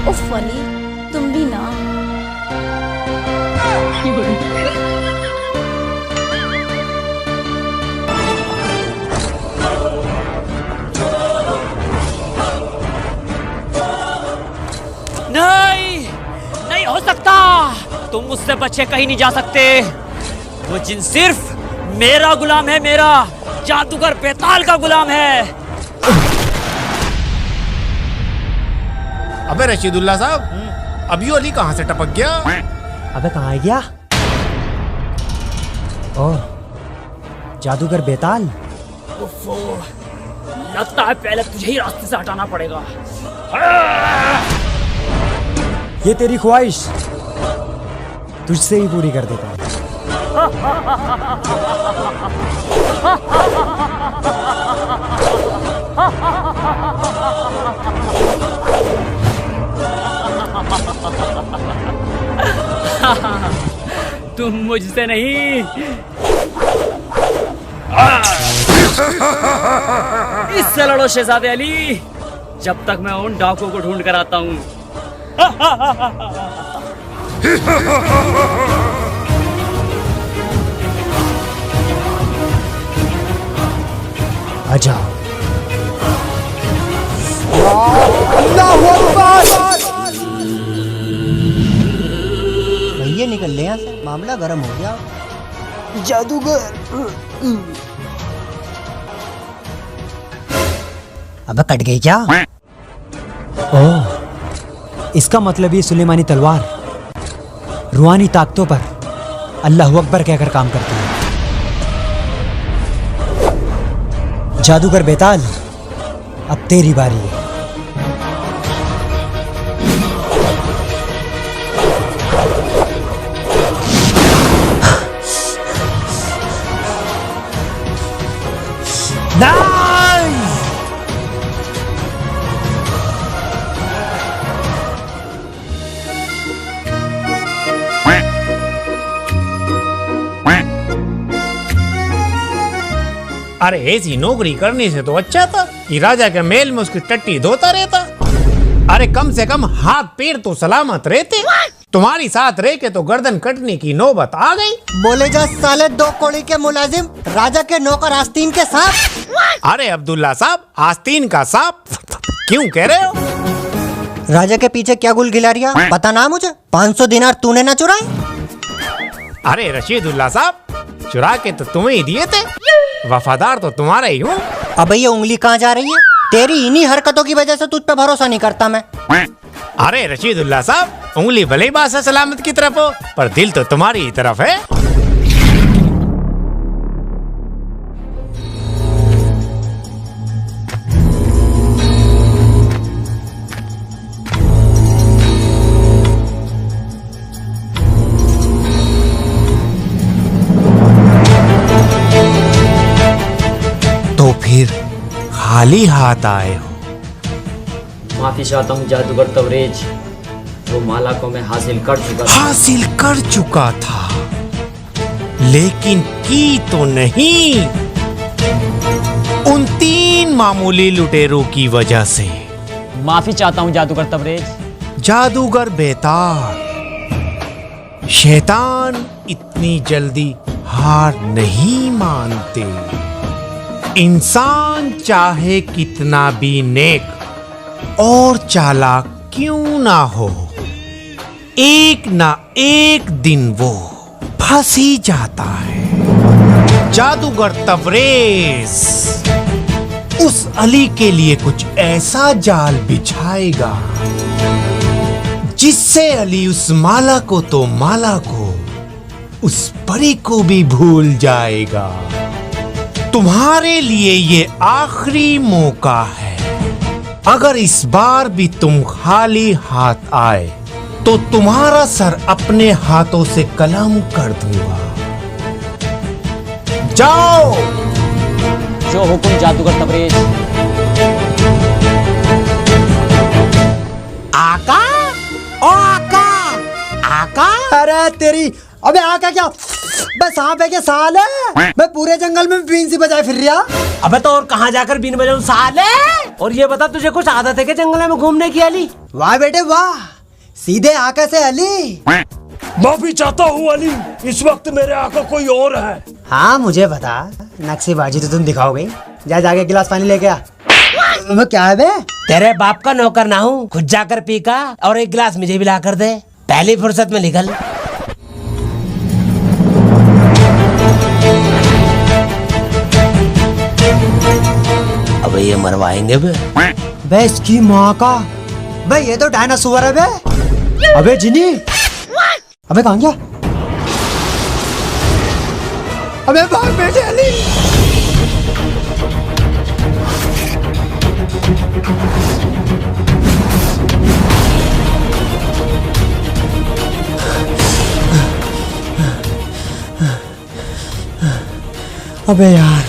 S8: उफ अली, तुम भी ना।
S7: नहीं, नहीं हो सकता। तुम मुझसे बचे कहीं नहीं जा सकते। वो जिन सिर्फ मेरा गुलाम है, मेरा जादूगर बेताल का गुलाम है।
S3: अबे रशीदुल्ला साहब, अभी अली कहाँ से टपक गया?
S5: अबे कहाँ गया? ओह, जादूगर बेताल।
S7: लगता है पहले तुझे ही रास्ते से हटाना पड़ेगा।
S5: ये तेरी ख्वाहिश तुझसे ही पूरी कर देता है।
S7: तुम मुझसे नहीं, इससे लड़ो शहजादे अली, जब तक मैं उन डाकुओं को ढूंढ कर आता हूँ।
S5: आ जाओ।
S11: भैया निकल ले यहाँ से, मामला गर्म हो गया। जादूगर।
S5: अबे कट गई क्या? ओह, इसका मतलब ये सुलेमानी तलवार रूहानी ताकतों पर अल्लाह अकबर कहकर काम करती है। जादूगर बेताल, अब तेरी बारी है।
S3: अरे ऐसी नौकरी करने से तो अच्छा था कि राजा के महल में उसकी टट्टी धोता रहता। अरे कम से कम हाथ पैर तो सलामत रहते। तुम्हारी साथ रह के तो गर्दन कटने की नौबत आ गई।
S11: बोले जा साले दो कौड़ी के मुलाजिम, राजा के नौकर आस्तीन के सांप।
S3: अरे अब्दुल्ला साहब, आस्तीन का सांप क्यों कह रहे हो?
S11: राजा के पीछे क्या गुल गिलारिया, पता ना मुझे। 500 दिनार तूने ना चुराए?
S3: अरे रशीदुल्ला साहब, चुरा के तो तुम्हें ही दिए थे, वफादार तो तुम्हारा ही हूँ।
S11: अब ये उंगली कहाँ जा रही है? तेरी इन्हीं हरकतों की वजह से तुझ पे भरोसा नहीं करता मैं।
S3: अरे रशीदुल्ला साहब, उंगली भले ही बादशाह सलामत की तरफ हो, पर दिल तो तुम्हारी ही तरफ है। तो फिर खाली हाथ आए हो?
S7: माफी चाहता हूँ जादूगर तवरेज, वो माला को मैं हासिल कर चुका था,
S3: लेकिन की तो नहीं उन 3 मामूली लुटेरों की वजह से।
S7: माफी चाहता हूँ जादूगर तवरेज।
S3: जादूगर बेताल, शैतान इतनी जल्दी हार नहीं मानते। इंसान चाहे कितना भी नेक और चालाक क्यों ना हो, एक ना एक दिन वो फंस ही जाता है। जादूगर तवरेज उस अली के लिए कुछ ऐसा जाल बिछाएगा जिससे अली उस माला को तो माला को, उस परी को भी भूल जाएगा। तुम्हारे लिए ये आखिरी मौका है। अगर इस बार भी तुम खाली हाथ आए तो तुम्हारा सर अपने हाथों से कलम कर दूंगा। जाओ।
S7: जो हुक्म जादूगर तवरेज।
S5: आका, ओ आका, आका। अरे तेरी, अबे आका क्या बस सांप है क्या साले? मैं पूरे जंगल में बीन सी बजाए फिर रहा।
S6: अबे तो और कहाँ जाकर बीन बजाऊं साले? और ये बता, तुझे कुछ आदत है क्या जंगल में घूमने की अली?
S11: वाह बेटे वाह, सीधे आका से अली।
S2: माफी चाहता हूँ अली, इस वक्त मेरे आका कोई और है।
S5: हाँ मुझे बता, नक्शेबाजी तो तुम दिखाओगे। जा जाके गिलास पानी लेके आ। वो क्या है बे?
S6: तेरे बाप का नौकर ना हूँ, खुद जाकर पी का और एक गिलास मुझे भी ला कर दे, पहली फुर्सत में निकल। अबे ये मरवाएंगे बे
S5: इसकी माँ का। बे ये तो डायनासोर है बे। अबे जिनी, अबे कहाँ गया? अबे भाग बेटे अली। अबे यार,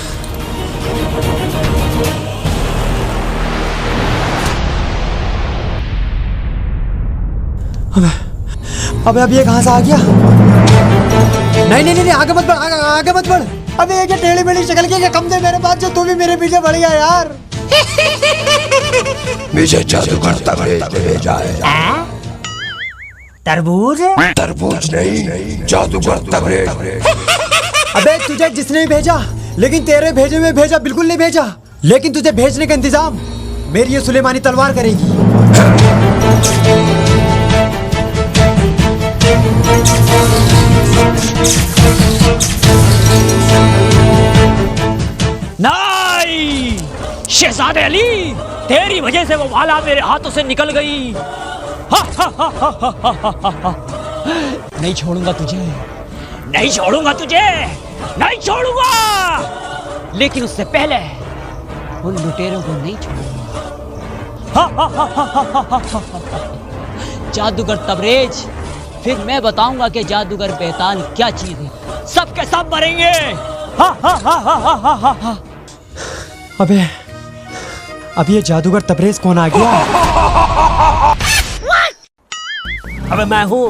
S5: अबे अब ये कहाँ से आ गया? नहीं नहीं नहीं, आगे मत बढ़, आगे मत बढ़। अबे ये क्या टेढ़ी मेढ़ी शक्ल के कम से मेरे पास जो तू भी मेरे पीछे बढ़ गया यार।
S1: मुझे जादूगर तबरेज ने भेजा है।
S6: तरबूज?
S1: तरबूज नहीं, जादूगर तबरेज।
S5: अबे तुझे जिसने भी भेजा, लेकिन तेरे भेजे में भेजा बिल्कुल नहीं भेजा। लेकिन तुझे भेजने का इंतजाम मेरी ये सुलेमानी तलवार करेगी।
S7: नहीं, शहजादे अली, तेरी वजह से वो माला मेरे हाथों से निकल गई। नहीं छोड़ूंगा तुझे, नहीं छोड़ूंगा तुझे, नहीं छोड़ूंगा। लेकिन उससे पहले उन लुटेरों को नहीं छोड़ूंगा। जादूगर तबरेज, फिर मैं बताऊंगा कि जादूगर बेताल क्या चीज है। सबके सब मरेंगे।
S5: अबे अब ये जादूगर तबरेज कौन आ गया?
S7: अबे मैं हूँ।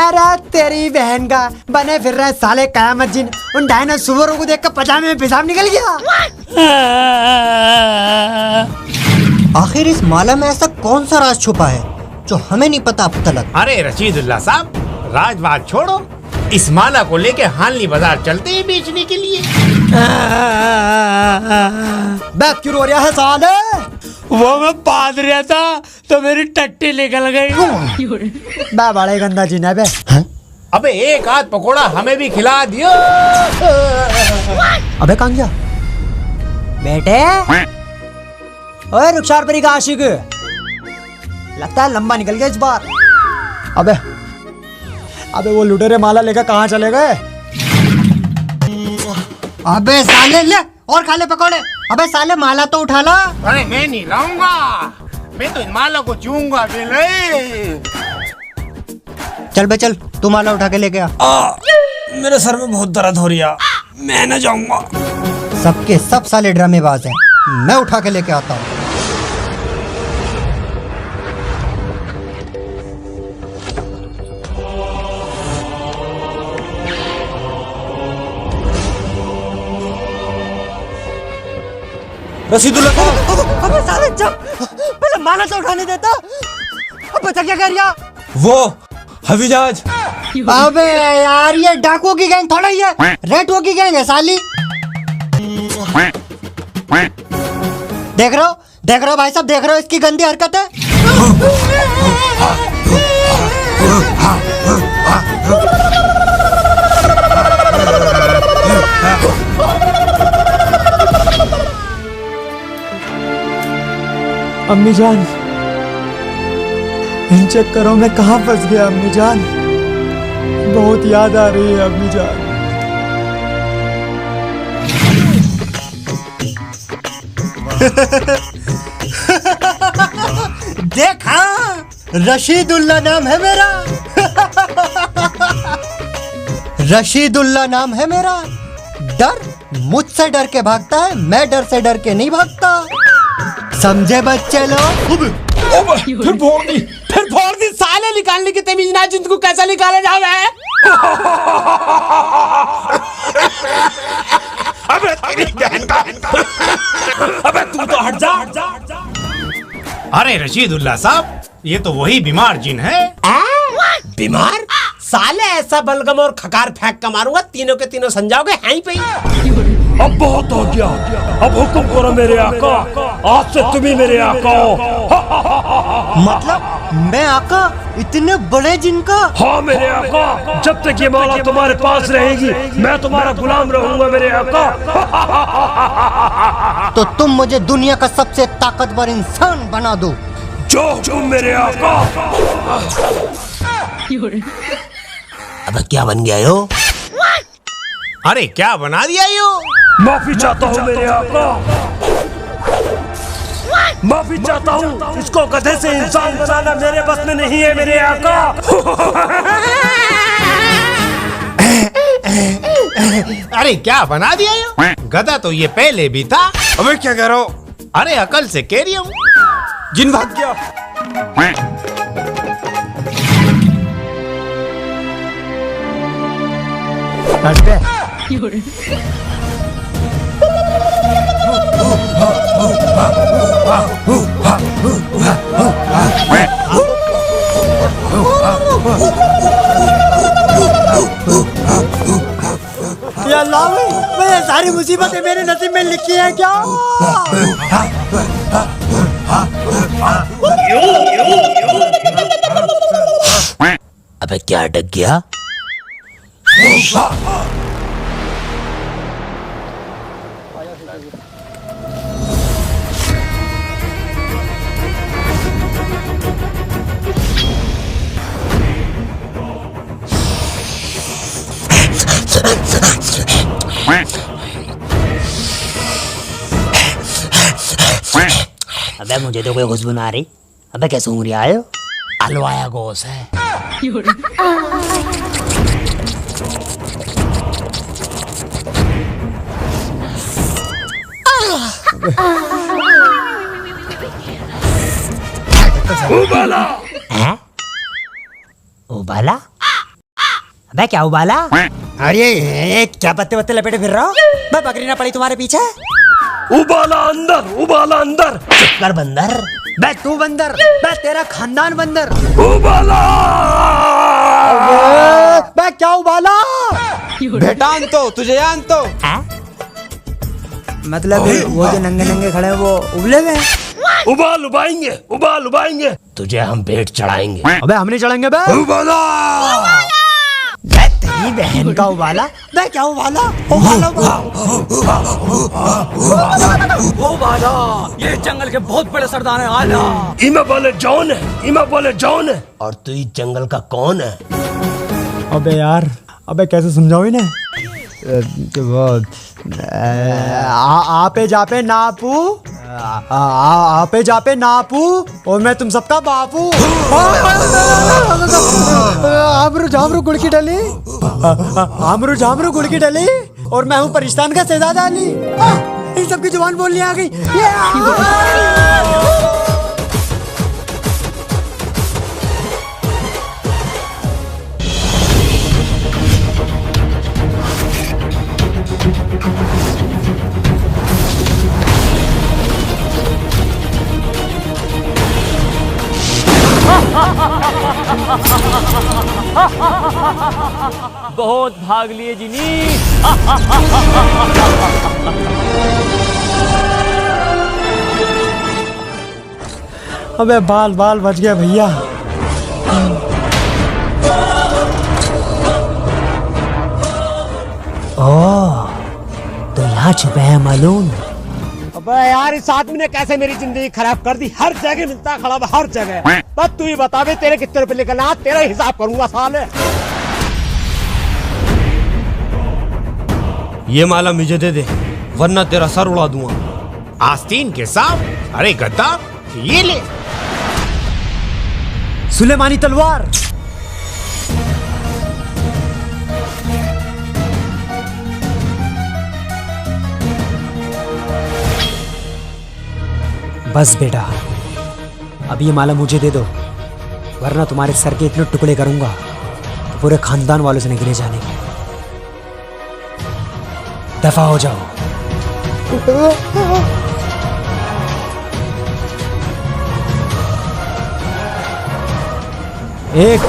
S5: अरे तेरी बहन का बने फिर रहे साले कयामत जिन। उन डायनासोरों को देखकर पजामे में पेशाब निकल गया।
S11: आखिर इस माला में ऐसा कौन सा राज छुपा है जो हमें नहीं पता अब तक?
S3: अरे रशीदुल्ला साहब, राज बात छोड़ो, इस माला को लेके हालनी बाजार चलते हैं बेचने के लिए।
S5: बैक क्यों रो रहा है साले?
S2: वो मैं बांध रहा था तो मेरी टट्टी निकल गई।
S5: बे बड़े गंदा जी ने बे।
S3: अबे एक आध पकोड़ा हमें भी खिला दियो।
S5: अबे कहाँ गया बेटे? ओए रुखसार परी का आशिक, लगता है लंबा निकल गया इस बार। अबे वो लुटेरे माला लेकर कहाँ चले गए?
S11: अबे साले ले और खा ले पकौड़े। अबे साले माला तो उठा ला।
S3: अरे मैं नहीं लाऊंगा, मैं तो इन माला को चूंगा भी नहीं।
S11: चल बे चल, तू माला उठा के लेके आ।
S9: मेरे सर में बहुत दर्द हो रहा, मैं न जाऊंगा।
S11: सबके सब साले ड्रामेबाज हैं, मैं उठा के लेके आता हूँ।
S9: रशीदुल्ला
S5: अबे साले जब पहले माला तो उठाने देता। अब बचा क्या कर रहा?
S9: वो हवाईजहाज।
S11: अबे यार ये डाकुओं की गैंग थोड़ा ही है, रेटुओं की गैंग है साली। देख रहे हो भाई साहब, देख रहे हो इसकी गंदी हरकत है।
S5: अम्मी जान, इन चक्करों में कहाँ फंस गया अम्मी जान? बहुत याद आ रही है अम्मी जान।
S11: देखा, रशीदुल्ला नाम है मेरा। रशीदुल्ला नाम है मेरा। डर मुझसे डर के भागता है, मैं डर से डर के नहीं भागता। समझे बच्चे लोग?
S3: फिर फोड़ दी साले, निकालने की तमीज ना जिनको कैसा निकाला जावे। अबे तेरी बहन का, अबे तू तो हट जा। अरे रशीदुल्ला साहब, ये तो वही बीमार जिन है। बीमार? साले ऐसा बलगम और खकार फेंक कर मारूंगा, तीनों के तीनों समझाओगे हैं पे।
S2: अब बहुत हो गया, अब हुक्म करो मेरे आका, आज से तुम ही मेरे आका हो।
S11: मतलब मैं आका इतने बड़े जिनका?
S2: हाँ मेरे आका, जब तक ये माला तुम्हारे पास रहेगी मैं तुम्हारा गुलाम रहूंगा मेरे आका।
S11: तो तुम मुझे दुनिया का सबसे ताकतवर इंसान बना दो।
S2: जो तुम मेरे आका।
S3: अब क्या बन गया यो? अरे क्या बना दिया यो?
S2: माफी चाहता हूँ मेरे आका, माफी चाहता हूँ। इसको गधे से इंसान बनाना मेरे बस में नहीं है मेरे आका।
S3: अरे क्या बना दिया यो? गधा तो ये पहले भी था।
S9: अबे क्या कह रहा हो?
S3: अरे अकल से कह रही हूँ।
S9: जिन भाग गया।
S5: कट पे या अल्लाह भाई, ये सारी मुसीबतें मेरे नसीब में लिखी है क्या?
S6: अबे क्या अटक गया? अबे मुझे तो कोई खुशबू ना आ रही। अबे क्या सूंघ रहा है? हलवाया गोश है।
S1: उबाला
S6: हैं? उबाला? अबे क्या उबाला? अरे ये क्या पत्ते पत्ते लपेटे फिर रहा हो? मैं बकरी ना पड़ी तुम्हारे पीछे?
S1: उबाला अंदर, उबाला अंदर।
S6: चुप कर बंदर।
S5: बे तू बंदर, बे तेरा खानदान बंदर।
S1: उबाला
S5: बे क्या उबाला?
S9: बेटा अंतो, तुझे यान तो
S5: मतलब वो जो नंगे नंगे खड़े हैं वो उबले हुए हैं?
S1: उबाल उबाएंगे, उबाल उबाएंगे। तुझे हम पेट चढ़ाएंगे।
S5: अबे हम नहीं चढ़ेंगे बे।
S1: उबाला
S5: तेरी बहन का उबाला? बे क्या उबाला? उबाला
S7: उबाला, ये जंगल के बहुत बड़े सरदार हैं। आला
S1: इमा बोले जॉन है, इमा बोले जॉन है। और तू इस जंगल का कौन है?
S5: अबे यार, अबे कैसे समझाओ इन्हें? वो आपे जापे नापू, आपे जापे नापू और मैं तुम सबका बापू। आमरू झामरू गुड़ की डली, आमरू झामरू गुड़ की डली और मैं हूँ परिस्तान का शहजादा अली। इन सबकी जुबान बोलनी आ गई।
S7: बहुत भाग लिए जिनी।
S5: अबे बाल बाल बच गया भैया।
S6: ओह, तो यहाँ छुपे हैं मालूम।
S2: अबे यार, इस आदमी ने कैसे मेरी जिंदगी खराब कर दी। हर जगह मिलता खड़ा, हर जगह। बस तू ही बता बे, तेरे कितने रुपए निकलना, तेरा हिसाब करूंगा साले।
S3: ये माला मुझे दे दे, वरना तेरा सर उड़ा दूंगा। आस्तीन के सांप? अरे गद्दार, ये ले।
S5: सुलेमानी तलवार। बस बेटा, अब ये माला मुझे दे दो, वरना तुम्हारे सर के इतने टुकड़े करूंगा तो पूरे खानदान वालों से निकले जाने के। दफा हो जाओ। एक,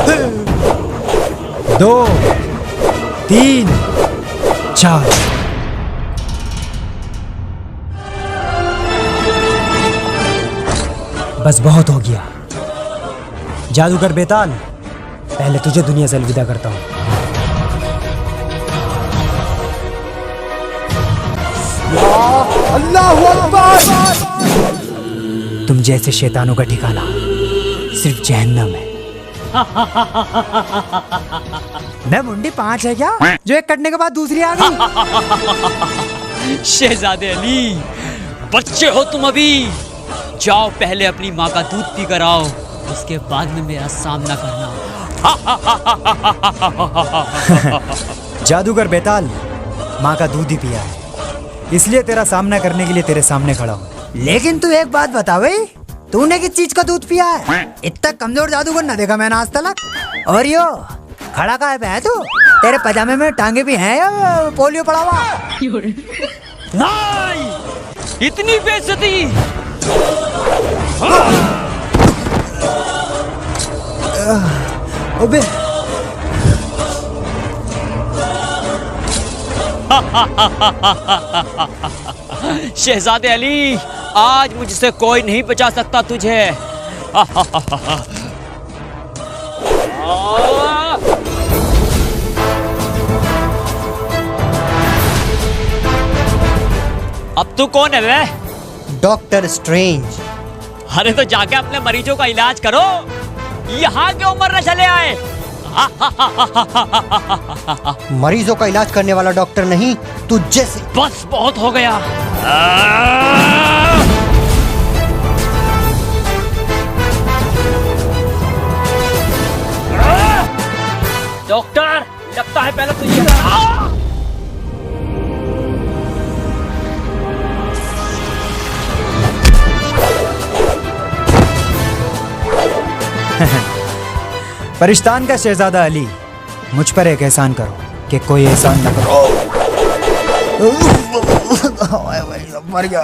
S5: दो, तीन, चार। बस बहुत हो गया। जादूगर बेताल, पहले तुझे दुनिया से अलविदा करता हूं। अल्लाहू अकबर। तुम जैसे शैतानों का ठिकाना सिर्फ जहन्नम है। मैं मुंडी 5 है क्या, जो एक कटने के बाद दूसरी आ गई?
S7: शहजादे अली, बच्चे हो तुम अभी। जाओ पहले अपनी माँ का दूध पी कर आओ, उसके बाद में मेरा सामना करना।
S5: जादूगर बेताल, माँ का दूध ही पिया है, इसलिए तेरा सामना करने के लिए तेरे सामने खड़ा हूँ। लेकिन तू एक बात बता भाई, तूने किस चीज का दूध पिया है? इतना कमजोर जादूगर ना देखा मैंने आज तक। और यो खड़ा का है तू? तेरे पजामे में टांगे भी हैं या पोलियो पड़ा हुआ?
S7: नहीं, इतनी बेइज्जती।
S5: अबे
S7: शहजादे अली, आज मुझसे कोई नहीं बचा सकता तुझे। अब तू कौन है वे?
S11: Doctor strange.
S7: अरे तो जाके अपने मरीजों का इलाज करो, यहाँ क्यों मरने चले आए?
S11: मरीजों का इलाज करने वाला डॉक्टर नहीं, तू जैसे।
S7: बस बहुत हो गया। डॉक्टर, लगता है पहले तो ये
S5: परिश्तान का शहजादा अली, मुझ पर एक एहसान करो कि कोई एहसान न करो। मर गया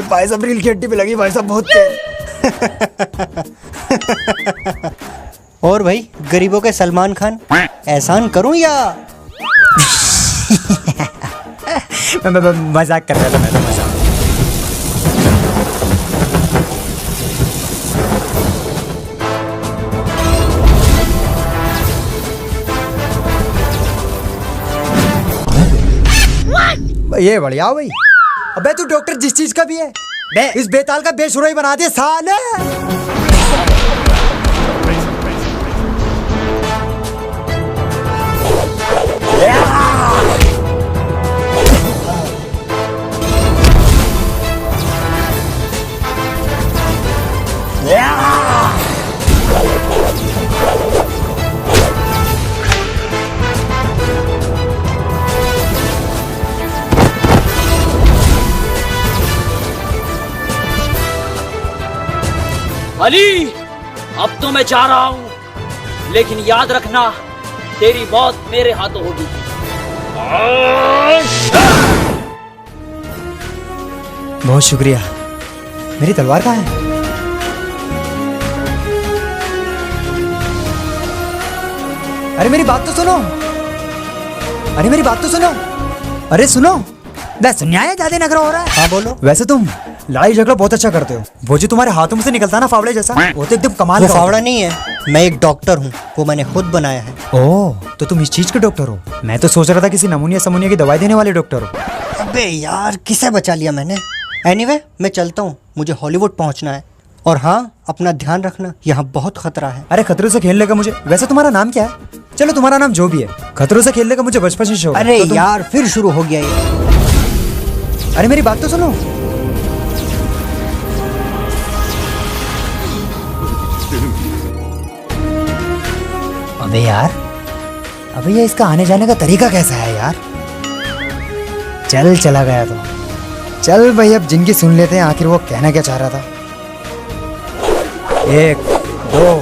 S5: भाई साहब, रील की हड्डी पे लगी भाई साहब, बहुत तेज।
S11: और भाई गरीबों के सलमान खान, एहसान करूं या?
S5: मजाक कर रहा था मैं तो, मजाक। ये बढ़िया भाई। अबे तू डॉक्टर जिस चीज का भी है, इस बेताल का बेसुरा बना दिया साले।
S7: अली, अब तो मैं जा रहा हूँ, लेकिन याद रखना, तेरी मौत मेरे हाथों होगी।
S5: बहुत शुक्रिया। मेरी तलवार कहाँ है? अरे मेरी बात तो सुनो, अरे मेरी बात तो सुनो, अरे सुनो। बस न्याय ज्यादा नखरा हो रहा है।
S11: हाँ बोलो।
S5: वैसे तुम लड़ाई झगड़ा बहुत अच्छा करते हो। वो जो तुम्हारे हाथों में से निकलता है ना फावड़े जैसा, वो तो एकदम कमाल
S11: वो
S5: का
S11: फावड़ा नहीं है, मैं एक डॉक्टर हूँ, वो मैंने खुद बनाया है।
S5: ओह, तो तुम इस चीज के डॉक्टर हो? मैं तो सोच रहा था किसी नमूनिया समूनिया की दवाई देने वाले डॉक्टर हो।
S11: अबे यार, किसे बचा लिया मैंने। एनीवे, मैं चलता हूँ, मुझे हॉलीवुड पहुँचना है। और हाँ, अपना ध्यान रखना, यहाँ बहुत खतरा है।
S5: अरे खतरों से खेलने का मुझे, वैसे तुम्हारा नाम क्या है? चलो तुम्हारा नाम जो भी है, खतरों से खेलने का मुझे बचपन से शौक है।
S11: अरे यार, फिर शुरू हो गया ये।
S5: अरे मेरी बात तो सुनो। अबे यार, अबे ये इसका आने जाने का तरीका कैसा है यार? चल चला गया तो चल भाई, अब जिनकी सुन लेते हैं आखिर वो कहना क्या चाह रहा था। 1 2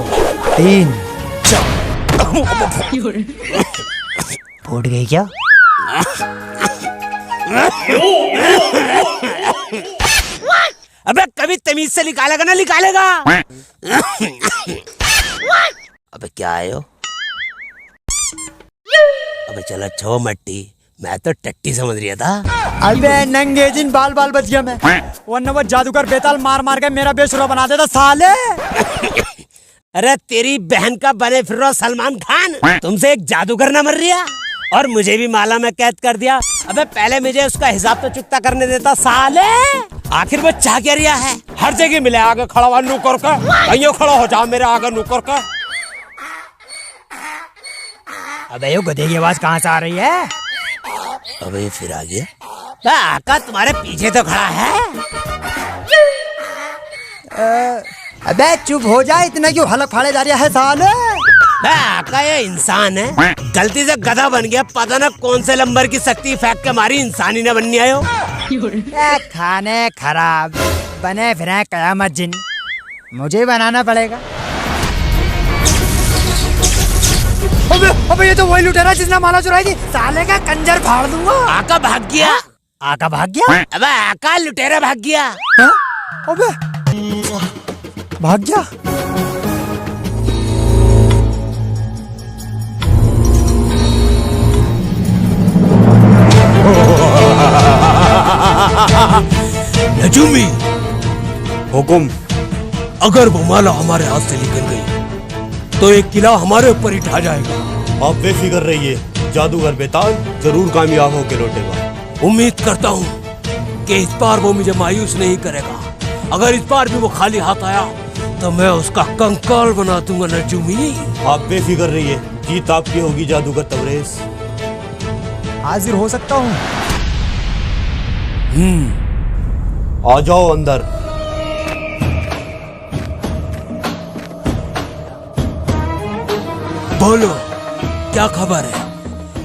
S5: 3 फूट गई क्या?
S3: अबे कभी तमीज से निकालेगा ना, निकालेगा। अबे क्या आयो? अबे चला छो मट्टी, मैं तो टट्टी समझ रहा था।
S5: अबे नंगे जिन बाल बाल बच गया मैं, वरना वो जादूगर बेताल मार मार के मेरा बेसुरा बना देता साले।
S3: अरे तेरी बहन का बने फिर रहा सलमान खान, तुमसे एक जादूगर ना मर रिया और मुझे भी माला में कैद कर दिया। अबे पहले मुझे उसका हिसाब तो चुकता करने देता साले। आखिर वो चाह क्या रिया है? हर जगह मिले आगे खड़ा हुआ नूकर का, कहीं खड़ा हो जाओ मेरे आगे नूकर का।
S5: अबे ये गधे की आवाज कहाँ से आ रही है?
S3: अबे ये फिर आ गया। आका तुम्हारे पीछे तो खड़ा है।
S5: अबे चुप हो जा, इतना क्यों हलक फाड़े जा रहा है साले?
S3: आका ये इंसान है, गलती से गधा बन गया, पता ना कौन से नंबर की शक्ति फेंक के मारी, इंसान ही ना बननी आयो।
S5: खाने खराब बने फिर कयामत जिन, मुझे बनाना पड़ेगा।
S3: अबे
S5: अबे ये तो वही लुटेरा जिसने माला चुराई थी, साले का कंजर फाड़ दूंगा।
S3: आका भाग गया।
S5: आका भाग गया?
S3: अबे आका लुटेरा भाग गया।
S5: हाँ? अबे भाग गया?
S1: नजूमी,
S3: हुकुम।
S1: अगर वो माला हमारे हाथ से निकल गई तो एक किला हमारे ऊपर ही ढा जाएगा।
S12: आप बेफिक्र रहिए, जादूगर बेताल जरूर कामयाब होकर लौटेगा।
S1: उम्मीद करता हूँ कि इस बार वो मुझे मायूस नहीं करेगा। अगर इस बार भी वो खाली हाथ आया तो मैं उसका कंकाल बना दूंगा नजूमी।
S12: आप बेफिक्र रहिए, जीत आपकी होगी जादूगर तबरेज।
S5: हाजिर हो सकता हूँ।
S12: आ जाओ अंदर।
S1: बोलो क्या खबर है,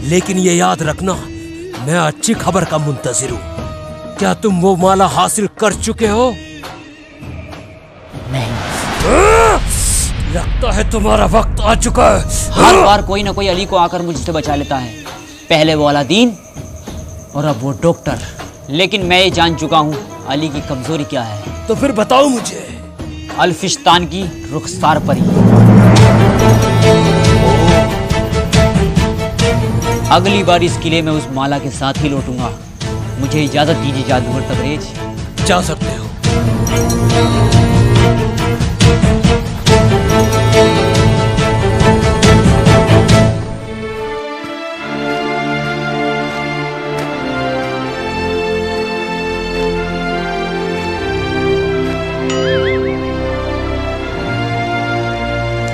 S1: लेकिन ये याद रखना मैं अच्छी खबर का मुंतजिर हूँ। क्या तुम वो माला हासिल कर चुके हो?
S7: नहीं।
S1: लगता है तुम्हारा वक्त आ चुका है।
S7: हर बार कोई ना कोई अली को आकर मुझसे बचा लेता है। पहले वो अलादीन और अब वो डॉक्टर। लेकिन मैं ये जान चुका हूँ अली की कमजोरी क्या है।
S1: तो फिर बताओ मुझे।
S7: अल्फिस्तान की रुखसार परी। अगली बार इस किले में उस माला के साथ ही लौटूंगा। मुझे इजाजत दीजिए जादूगर तबरेज।
S1: जा सकते हो।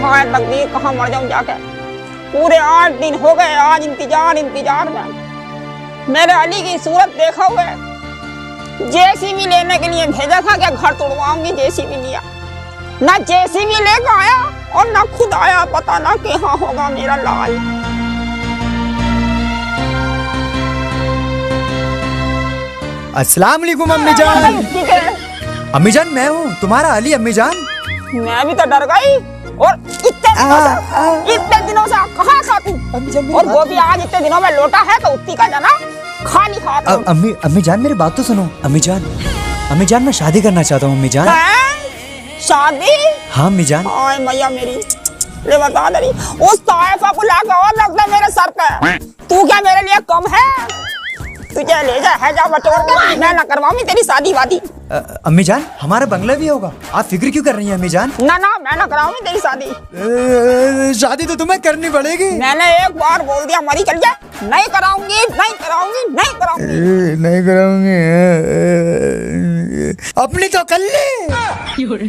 S4: हाय तकदीर, कहाँ मर जाऊं जाके। पूरे 8 दिन हो गए आज इंतजार में। मेरे अली की सूरत देखा हुआ है। जेसीबी लेने के लिए भेजा था क्या घर तोड़वाऊंगी, जेसीबी लिया ना, जेसीबी लेकर आया और ना खुद आया। पता ना कहाँ होगा मेरा लाल।
S5: अस्सलाम वालेकुम अम्मी जान। अम्मी जान मैं हूँ तुम्हारा अली। अम्मी जान
S4: मैं भी तो डर गई। और इतने दिनों से कहाँ था तू? और वो भी आज इतने दिनों में लौटा है तो उत्ती का जाना खाली हाथ।
S5: अम्मी जान मेरी बात तो सुनो। अम्मी जान मैं शादी करना चाहता हूँ। अम्मी जान
S4: शादी?
S5: हाँ अम्मी जान।
S4: हाय मैया मेरी, ले बता दरी उस ताइफा को लाकर और रख दे मेरे सर पे। तू क्या मेरे लिए कम है? तुझे ले जा है जा बटोर के, मैं ना करवाऊंगी तेरी शादी वादी।
S5: अम्मी जान हमारा बंगला भी होगा, आप फिक्र क्यों कर रही हैं अम्मी जान?
S4: ना मैं ना कराऊंगी तेरी शादी।
S5: शादी तो तुम्हें करनी पड़ेगी।
S4: मैंने एक बार बोल दिया मरी चल जाए, नहीं कराऊंगी।
S5: अपनी तो कर ली,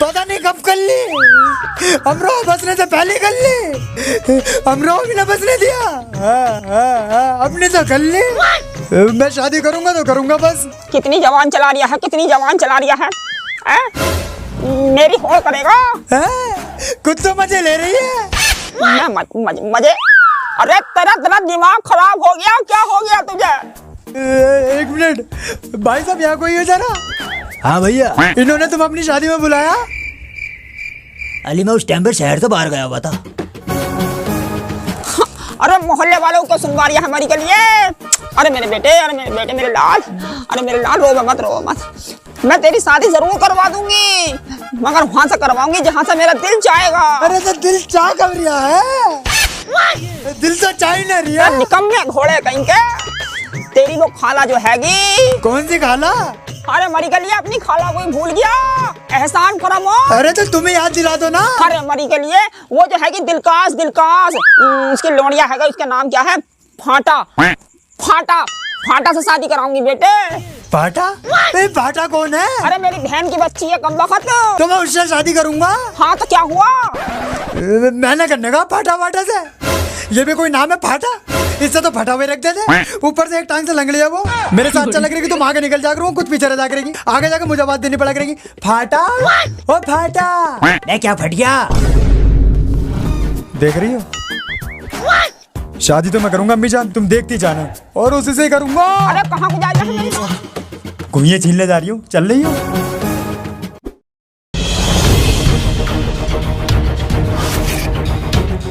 S5: पता नहीं कब कर ली। अमरो बसने से पहले कर ली, अमरो भी ना बसने दिया। अपनी तो कर ली। मैं शादी करूंगा तो करूंगा बस।
S4: कितनी जवान चला रिया है, मेरी होड़ करेगा।
S5: कुछ तो मजे ले रही है।
S4: मैं मजे? अरे तेरा दिमाग खराब हो गया, क्या हो गया तुझे?
S5: एक मिनट भाई साहब, यहाँ कोई है जरा? हाँ भैया, इन्होंने तुम अपनी शादी में बुलाया?
S6: अली मैं उस टाइम पर शहर से बाहर गया हुआ था।
S4: अरे मोहल्ले वालों को सुनवा रहा है हमारी के लिए। अरे मेरे बेटे, मेरे लाल, रो मत। मैं तेरी शादी जरूर करवा दूंगी, मगर वहां से करवाऊंगी जहां से मेरा दिल चाहेगा।
S5: अरे तो दिल चाह कब रिया है? दिल तो चाह ही ना रिया।
S4: निकम्मे घोड़े कहीं के। तेरी वो खाला जो हैगी।
S5: कौन सी खाला?
S4: अरे मरी के लिए अपनी खाला कोई भूल गया, एहसान करम।
S5: अरे तो तुम्हें याद दिला दो ना।
S4: अरे मरी के लिए वो जो है कि दिलकाश उसकी लोड़िया है, उसका नाम क्या है? फाटा से शादी कराऊंगी बेटे।
S5: फाटा? फाटा कौन है?
S4: अरे मेरी बहन की बच्ची है कम वक्त।
S5: तो मैं उससे शादी करूंगा।
S4: हाँ तो क्या हुआ?
S5: मैं ना करने का फाटा से। ये भी कोई नाम है फाटा? इससे तो फटा हुए रख देते। ऊपर से एक टांग से लंगड़ी है वो। मेरे साथ चला करेगी तो आगे निकल जा करूँ, कुछ पीछे रह जा करेगी, आगे जाकर मुझे बात देनी पड़ा करेगी। फाटा ओ फाटा,
S6: मैं क्या फट गया?
S5: देख रही हो? शादी तो मैं करूंगा अम्मी जान, तुम देखती जाना, और उसी से ही करूंगा।
S4: अरे कहाँ को जा रही है मेरी?
S5: घुइयां छीनने जा रही हूँ, चल रही हूँ।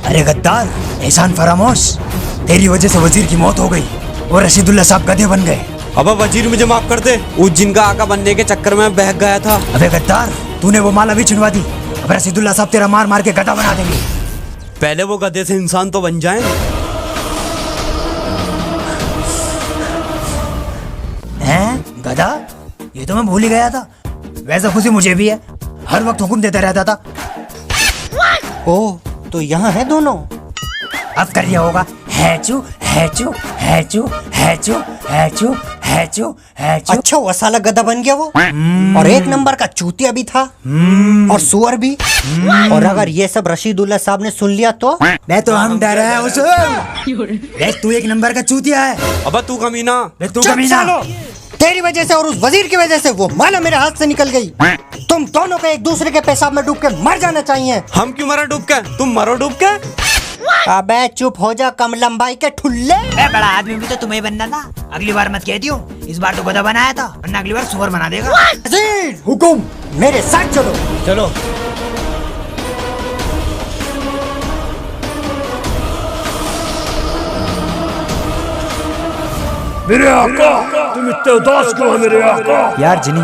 S6: अरे गद्दार, एहसान फरामोश, तेरी वजह से वजीर की मौत हो गई और रशीदुल्ला साहब गधे बन गए।
S13: अब वजीर मुझे माफ कर दे, उस जिनका आका बनने के चक्कर में बहक गया था।
S6: अबे गद्दार, तूने वो माला भी छिनवा दी। अब रशीदुल्ला साहब तेरा मार मार के गधा बना देंगे।
S13: पहले वो गधे से इंसान तो बन जाएं।
S6: हैं? गधा? ये तो मैं भूल ही गया था। वैसे खुशी मुझे भी है, हर वक्त हुक्म देता रहता था।
S11: ओ, तो यहाँ है दोनों।
S6: अब कर लिया होगा। हैचू हैचू हैचू हैचू हैचू हैचू हैचू।
S11: अच्छा, वो साला गधा बन गया वो, और एक नंबर का चूतिया भी था, और सुअर भी। और अगर ये सब रशीदुल्ला साहब ने सुन लिया तो
S6: मैं तो हम डर है उसे। तू एक नंबर का चूतिया है।
S13: अब तू कमीना।
S6: तू कमीना।
S11: तेरी वजह से और उस वजीर की वजह से वो माला मेरे हाथ से निकल गई। तुम दोनों को एक दूसरे के पेशाब में डूब के मर जाना चाहिए।
S13: हम क्यों मरा डूब के? तुम मरो डूब के।
S11: अबे चुप हो जा, कम लंबाई के ठुल्ले।
S6: बड़ा आदमी भी तो तुम्हें बनना था। अगली बार मत कह दियो, इस बार तो गधा बनाया था, वरना अगली बार सुअर बना देगा।
S11: वजीर, हुकुम, मेरे साथ चलो।
S6: चलो।
S2: मेरे आका, तुम इतने उदास क्यों हो मेरे आका?
S5: यार जिनी,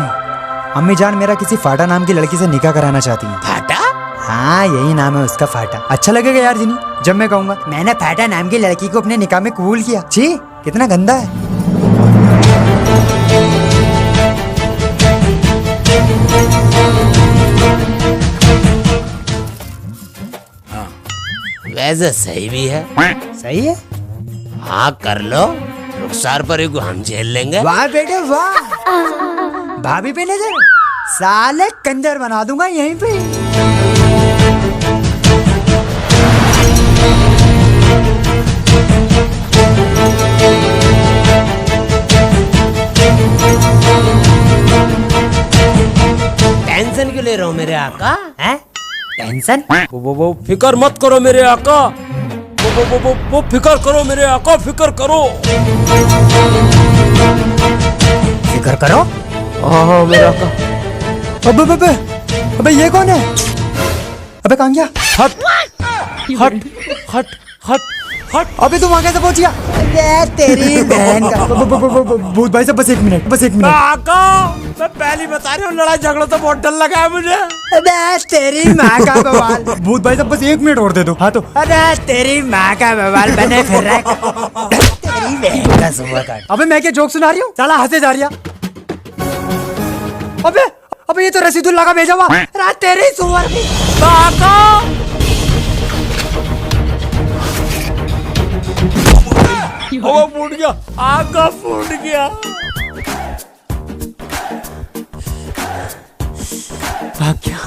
S5: अम्मी जान मेरा किसी फाटा नाम की लड़की से निकाह कराना चाहती हैं।
S6: फाटा?
S5: हाँ, यही नाम है उसका, फाटा। अच्छा लगेगा यार जिनी जब मैं कहूँगा मैंने फाटा नाम की लड़की को अपने निकाह में कबूल किया। छी, कितना गंदा है।
S1: वैसे सही भी है।
S5: सही है?
S1: हाँ कर लो, रुखसार पर ही हम झेल लेंगे।
S5: वाह बेटे वाह, भाभी पे नजर, साले कंजर बना दूंगा यहीं पे।
S1: टेंशन क्यों ले रहे हो मेरे आका?
S5: हैं? टेंशन?
S1: वो फिकर मत करो मेरे आका। वो फिकर करो मेरे आका, फिकर करो।
S5: फिकर करो?
S1: हाँ मेरे आका।
S5: अबे ये कौन है? अबे कहाँ गया?
S1: हट हट हट हट हट।
S5: अबे तुम वहाँ कैसे पहुँच गया? तेरी बहन का। भूत भाई साहब बस एक मिनट, बस एक मिनट।
S2: आका, मैं पहले बता रही हूँ, लड़ाई झगड़ों तो बहुत डर लगा है मुझे।
S5: अबे तेरी माँ का बवाल। भूत भाई साहब बस एक मिनट और दे दो। हाँ तो। अरे तेरी माँ का बवाल बने फिर रहा है। तेरी बहन का सुबह का। अबे मैं क्या जोक सुना रही हूँ? साला हंसे जा रही है। अबे ये तो रशीदुल्ला का भेजा हुआ। रात तेरी सुअर की।
S2: वो फूट गया, आका फूट गया।
S1: भाग गया।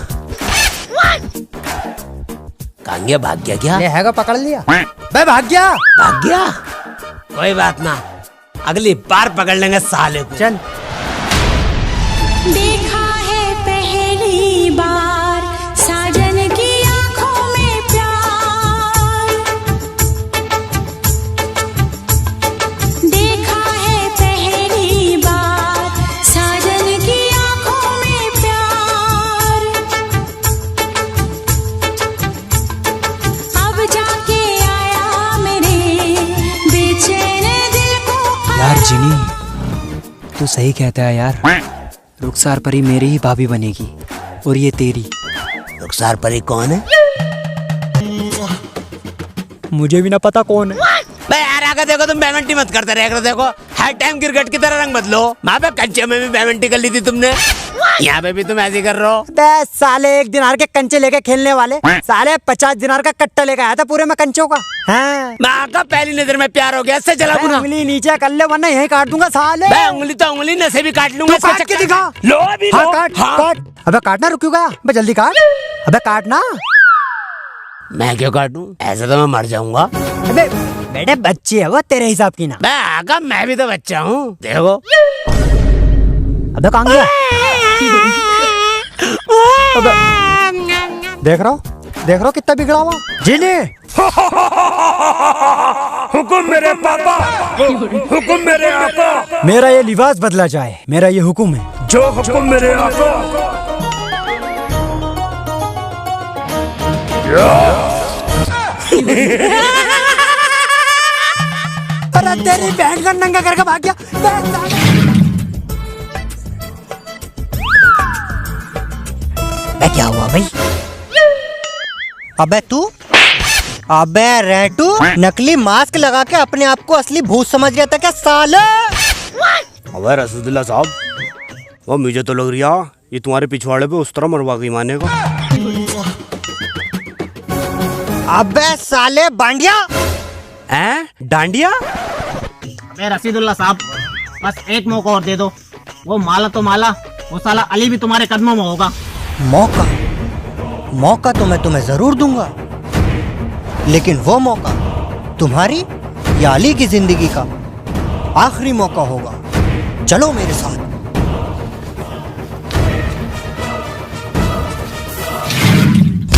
S1: कहाँ गया? भाग गया क्या?
S5: ये हैगा पकड़ लिया। बे भाग गया।
S1: भाग गया? कोई बात ना, अगली बार पकड़ लेंगे साले को।
S5: चल।
S14: देखा है पहली बार साजन की आंखों में प्यार, देखा है पहली बार साजन की आंखों में प्यार, अब जाके आया मेरे बेचैन दिल को।
S5: यार जिनी, तू सही कहता है यार। रुखसार परी मेरी ही भाभी बनेगी और ये तेरी।
S1: रुखसार परी कौन है?
S5: मुझे भी ना पता कौन है।
S1: बे यार आगे देखो, तुम बैडमिंटन मत करते रहे करो। देखो हर टाइम क्रिकेट की तरह रंग बदलो। वहाँ पे कच्चे में भी बैडमिंटन कर ली थी तुमने, यहाँ पे भी तुम ऐसे ही कर रहे हो।
S5: बे साले 1 दिनार के कंचे लेके खेलने वाले, साले 50 दिनार का कट्टा लेके आया था पूरे में कंचों का। हाँ।
S1: माँ का पहली नजर में प्यार हो गया, इससे चला बुना।
S5: उंगली नीचे कर ले वरना यहीं काट दूंगा साले।
S1: बे उंगली तो उंगली नसे भी काट लूंगा।
S5: काट के दिखा।
S1: लो अभी
S5: हाँ,
S1: लो।
S5: काट,
S1: हाँ।
S5: काट। अबे काटना रुक क्यों गया? अबे जल्दी काट। अबे काटना।
S1: मैं क्यों काटूं? ऐसे तो मैं मर जाऊंगा।
S5: अबे बेटे बच्ची है वो तेरे हिसाब की ना।
S1: बे आका, मैं भी तो बच्चा हूँ। देखो।
S5: अबे कहाँ गया? अबे देख रहा हो कितना बिगड़ा हुआ। जिनी
S2: हुकुम मेरे पापा, हुकुम मेरे आका।
S5: मेरा ये लिबास बदला जाए, मेरा ये हुक्म है।
S2: जो हुकुम मेरे आका।
S5: अरे तेरी बहन का नंगा करके भाग गया।
S11: क्या हुआ भाई? अबे तू, अबे रेटू, नकली मास्क लगा के अपने आप को असली भूत समझ रहा था क्या साले?
S12: अबे रसूलुल्लाह साहब, वो मुझे तो लग रही है ये तुम्हारे पिछवाड़े पे उस तरह मरवा गई माने को।
S11: अबे साले बांडिया,
S12: डांडिया?
S2: अबे रसीदुल्ला साहब, बस एक मौका और दे दो। वो माला तो माला, वो साला अली भी तुम्हारे कदमों में होगा।
S11: मौका? मौका तो मैं तुम्हें जरूर दूंगा, लेकिन वो मौका तुम्हारी या अली की जिंदगी का आखिरी मौका होगा। चलो मेरे साथ।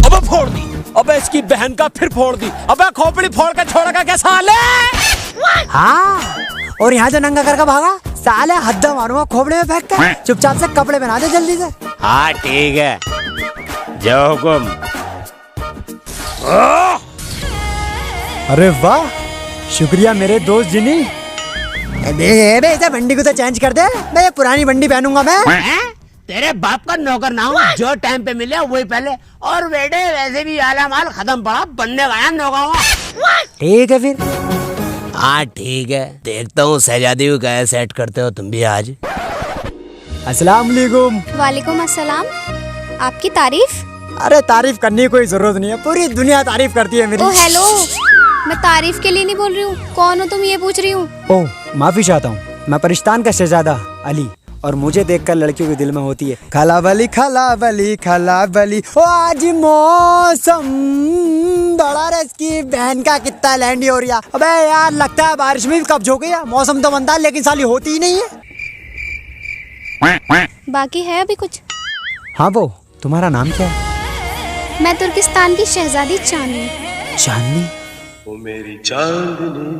S1: अबे फोड़ दी, अबे इसकी बहन का फिर फोड़ दी, अबे खोपड़ी फोड़ के छोड़ेगा क्या साले?
S5: हाँ, और यहाँ जो नंगा करके भागा साले हद्दा मारूंगा खोपड़े में फेंक कर। चुपचाप से कपड़े पहना दे जल्दी से।
S3: हाँ ठीक है, जो हुकुम।
S5: अरे वाह, शुक्रिया मेरे दोस्त जिनी। इसे बंडी को तो चेंज कर दे, मैं ये पुरानी बंडी पहनूंगा मैं।
S2: तेरे बाप का नौकर ना हूँ, जो टाइम पे मिले वही पहले। और बेटे वैसे भी आला माल खत्म पड़ा, बनने वाला नौकर।
S5: ठीक है फिर।
S1: हाँ ठीक है, देखता हूँ शहजादी को कैसे सेट करते हो तुम भी आज।
S5: अस्सलाम वालेकुम।
S15: वालेकुम अस्सलाम। आपकी तारीफ?
S5: अरे तारीफ करने की कोई जरूरत नहीं है, पूरी दुनिया तारीफ करती है मेरी।
S15: ओ हेलो, मैं तारीफ के लिए नहीं बोल रही हूँ। कौन हो तुम ये पूछ रही हूँ।
S5: ओह माफी चाहता हूँ, मैं परिस्तान का शहजादा अली, और मुझे देखकर लड़कियों के दिल में होती है खाला बली खाला बली खाला बली। ओ आज मौसम बड़ा रे, इसकी बहन का कितना लैंडी हो रहा। अबे यार लगता है बारिश में भी कब्ज हो गई है। मौसम तो बनता है लेकिन साली होती ही नहीं है।
S15: बाकी है अभी कुछ?
S5: हाँ वो, तुम्हारा नाम क्या है?
S15: मैं तुर्किस्तान की शहजादी चांदनी।
S5: चांदनी?
S16: ओ मेरी चांदनी,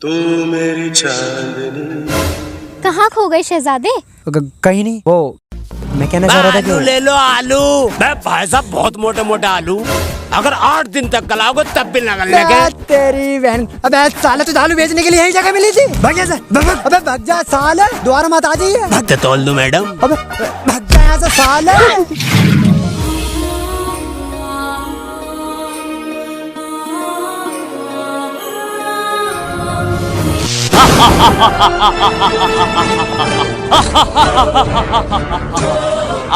S16: तू मेरी चांदनी।
S15: कहाँ खो गए शहजादे?
S5: कहीं नहीं। वो मैं कहना चाह रहा था कि
S1: आलू ले लो आलू। मैं भाई साहब बहुत मोटे मोटे आलू, अगर 8 दिन तक कलाओगे तब भी नगल लेके।
S5: तेरी बहन, अबे साले तुझे आलू बेचने के लिए यही जगह मिली थी। भाग यहाँ से, अबे भाग जा साले, दोबारा मत आ जाइए।
S1: भगते तोल दो मैडम।
S5: अबे भाग जा यहाँ से साले।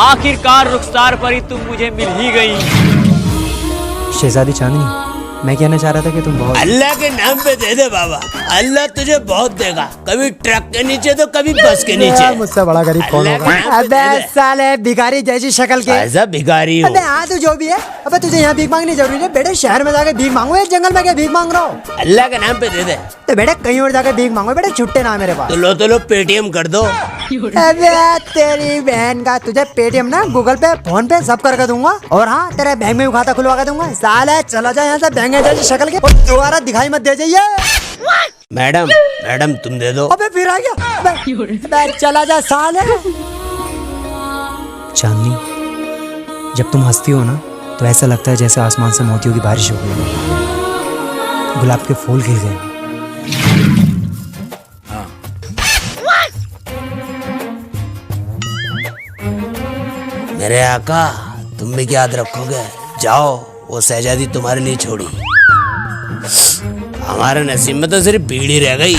S7: आखिरकार रुखसार परी तुम मुझे मिल ही गई।
S5: शहजादी चांदनी, मैं कहना चाह रहा था कि तुम बहुत।
S1: अल्लाह के नाम पे दे दे बाबा, अल्लाह तुझे बहुत देगा, कभी ट्रक के नीचे तो कभी बस के नीचे।
S5: मुझसे बड़ा गरीब कौन होगा? अबे साले भिखारी जैसी शक्ल के।
S1: ऐसा भिखारी हो।
S5: अबे हाँ तू जो भी है, अबे तुझे यहाँ भीख मांगनी जरूरी है बेटे? शहर में जाके भीख मांगो या जंगल में क्या भीख मांग रहा हो?
S1: अल्लाह के नाम पे दे दे।
S5: तो बेटे कहीं और जाके भीख मांगो बेटे, छुट्टे ना मेरे पास।
S1: तो लो पेटीएम कर दो।
S5: अबे तेरी बहन का, तुझे पेटीएम ना गूगल पे फोन पे सब करके दूंगा, और हाँ तेरे बैंक में भी खाता खुलवा के दूंगा। साले चला जा यहाँ से बैंक जैसी शक्ल के, और दोबारा दिखाई मत दे जाइए।
S1: मैडम मैडम तुम दे दो।
S5: अबे फिर आ गया। अबे चला जा साले। चांदनी, जब तुम हंसती हो ना तो ऐसा लगता है जैसे आसमान से मोतियों की बारिश हो गई, गुलाब के फूल खिल गए।
S1: मेरे आका, तुम भी याद रखोगे। जाओ, वो शहजादी तुम्हारे लिए छोड़ी, हमारे नसीब में तो सिर्फ बीड़ी रह गई।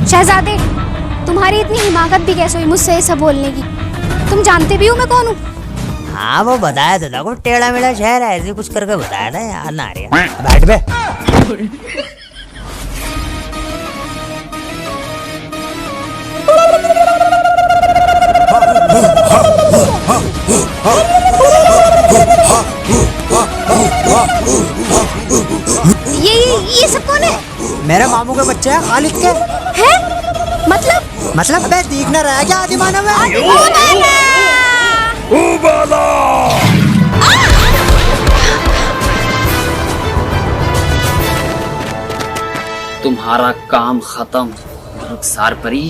S15: शहजादे, तुम्हारी इतनी हिमाकत भी कैसे हुई मुझसे ऐसा बोलने की? तुम जानते भी हो मैं कौन हूँ?
S6: हाँ वो बताया तो था, कुछ टेढ़ा मेढ़ा शहर है ऐसे कुछ करके बताया था यार। ना रहा
S5: बैठ बे। मेरे मामू के बच्चे हैं खालिद के।
S15: हैं? मतलब
S5: बे दिख ना रहा है क्या आदि मानव में?
S1: उबाला!
S7: तुम्हारा काम खत्म रुखसार परी।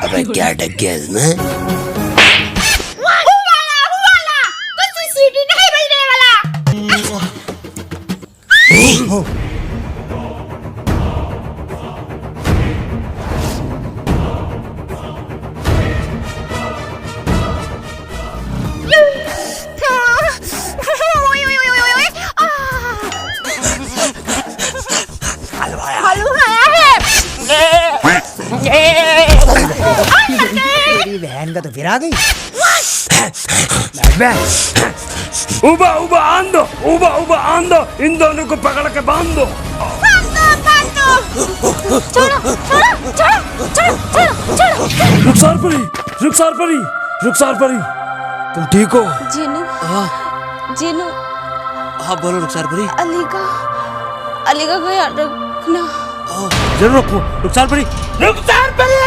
S12: अबे क्या डक गया इसमें?
S10: सीटी नहीं बजने वाला।
S5: तेरी बहन का तो फिर आ गई।
S1: उबा उबा आंदो, उबा उबा आंदो, इन दोनों को पकड़ के बांध दो। रुखसार परी, रुखसार परी, रुखसार परी, तुम ठीक हो?
S8: जीनू, जीनू,
S12: हाँ बोलो रुखसार परी।
S8: अली का ख्याल रखना।
S12: जरूर रखो रुखसार परी।
S1: रुखसार परी!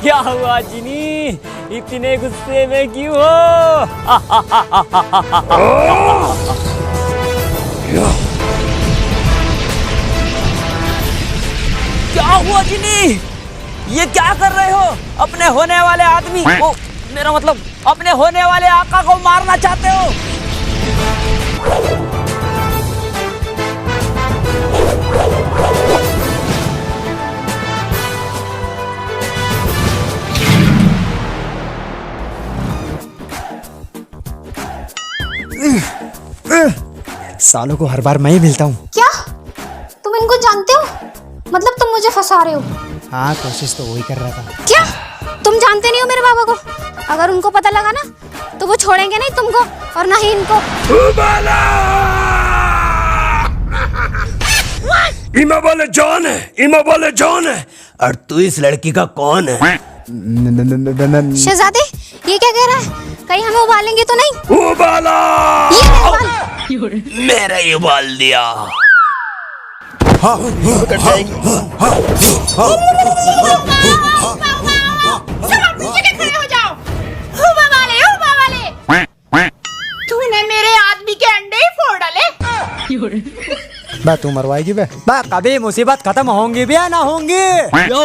S9: क्या हुआ जिनी, इतने गुस्से में क्यों हो? क्या हुआ जिनी, ये क्या कर रहे हो? अपने होने वाले आदमी को, मेरा मतलब अपने होने वाले आका को मारना चाहते हो?
S5: सालों को हर बार मैं ही मिलता हूँ।
S15: क्या तुम इनको जानते हो? मतलब तुम मुझे फंसा रहे हो?
S5: हाँ कोशिश तो वही कर रहा था।
S15: क्या तुम जानते नहीं हो मेरे बाबा को? अगर उनको पता लगा ना तो वो छोड़ेंगे नहीं तुमको और ना ही इनको।
S1: इमा वाले जॉन है, इमा वाले जॉन है।
S12: और तू इस लड़की का कौन है?
S15: शहजादे ये क्या कह रहा है? कहीं हमें उबालेंगे तो नहीं?
S1: उबाला!
S12: मेरा ही उबाल दिया।
S10: तूने मेरे आदमी के अंडे ही फोड़ डाले।
S5: बा तू मरवाएगी बे? बा कभी मुसीबत खत्म होंगी भी या ना होंगी?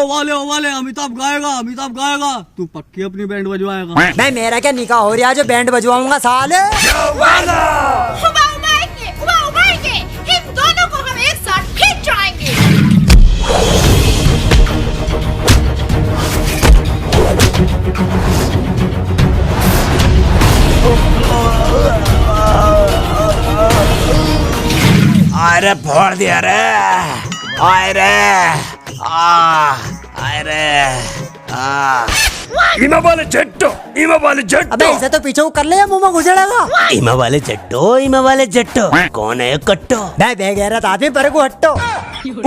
S13: वाले वाले अमिताभ गाएगा, अमिताभ गाएगा, तू पक्की अपनी बैंड बजवाएगा।
S5: मैं मेरा क्या निकाह हो रहा है जो बैंड बजवाऊंगा साले?
S10: इन दोनों को हम एक साथ खींच जाएंगे।
S12: अरे फोड़ दिया रे, आए रे, आए रे,
S1: इमा वाले जट्टो, इमा वाले जट्टो।
S5: अबे इसे तो पीछे कर ले या मुंह में घुसेड़ेगा।
S12: इमा वाले जट्टो, इमा वाले जट्टो। कौन है कट्टो?
S5: मैं बेगैरत आदमी पर को हट्टो।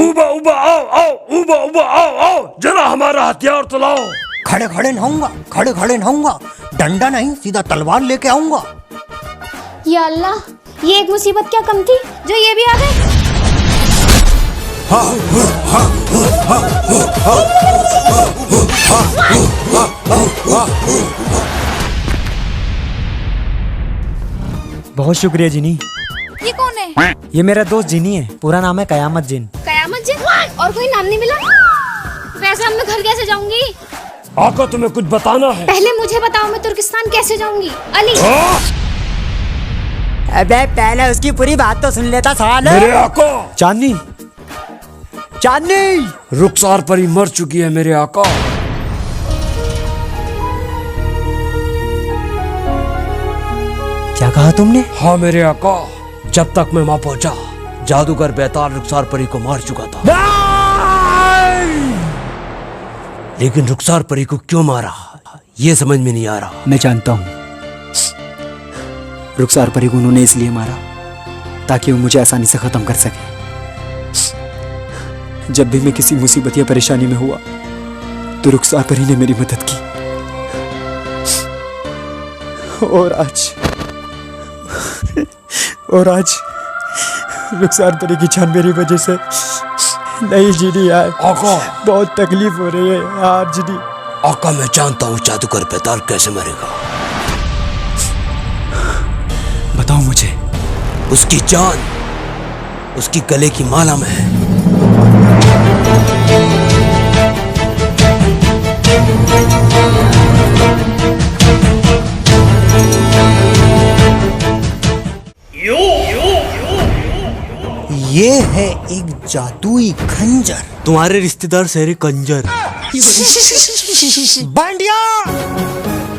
S1: उबा उबा आओ आओ, उबा उबा आओ आओ, जरा हमारा हथियार तो लाओ।
S11: खड़े खड़े नहाऊंगा, खड़े खड़े नहाऊंगा, डंडा नहीं सीधा तलवार लेके आऊंगा।
S15: या अल्लाह, ये एक मुसीबत क्या कम थी जो ये भी आ गए।
S5: बहुत शुक्रिया जिनी।
S15: ये कौन है?
S5: ये मेरा दोस्त जिनी है, पूरा नाम है कयामत जिन।
S15: कयामत जिन? और कोई नाम नहीं मिला? वैसे अब मैं घर कैसे जाऊंगी?
S1: आका तुम्हें कुछ बताना है।
S15: पहले मुझे बताओ मैं तुर्किस्तान कैसे जाऊंगी? अली
S5: अबे पहले उसकी पूरी बात तो सुन लेता साले।
S1: मेरे आका
S5: चांदनी, चांदनी,
S1: रुखसार परी मर चुकी है मेरे आका।
S5: कहा तुमने?
S1: हाँ मेरे आका, जब तक मैं वहां पहुंचा जादूगर बेताल रुखसार परी को मार चुका था। लेकिन रुखसार परी को क्यों मारा ये समझ में नहीं आ रहा।
S5: मैं जानता हूं रुखसार परी को उन्होंने इसलिए मारा ताकि वो मुझे आसानी से खत्म कर सके। जब भी मैं किसी मुसीबत या परेशानी में हुआ तो रुखसार परी ने मेरी मदद की, और आज रुखसार परी की जान मेरी वजह से नहीं जीनी यार।
S1: आका,
S5: बहुत तकलीफ हो रही है यार जीनी।
S1: आका मैं जानता हूँ जादूगर बेताल कैसे मरेगा।
S5: बताओ मुझे।
S1: उसकी जान उसकी गले की माला में है।
S11: ये है एक जादुई खंजर।
S12: तुम्हारे रिश्तेदार शहरी कंजर।
S11: बांडिया,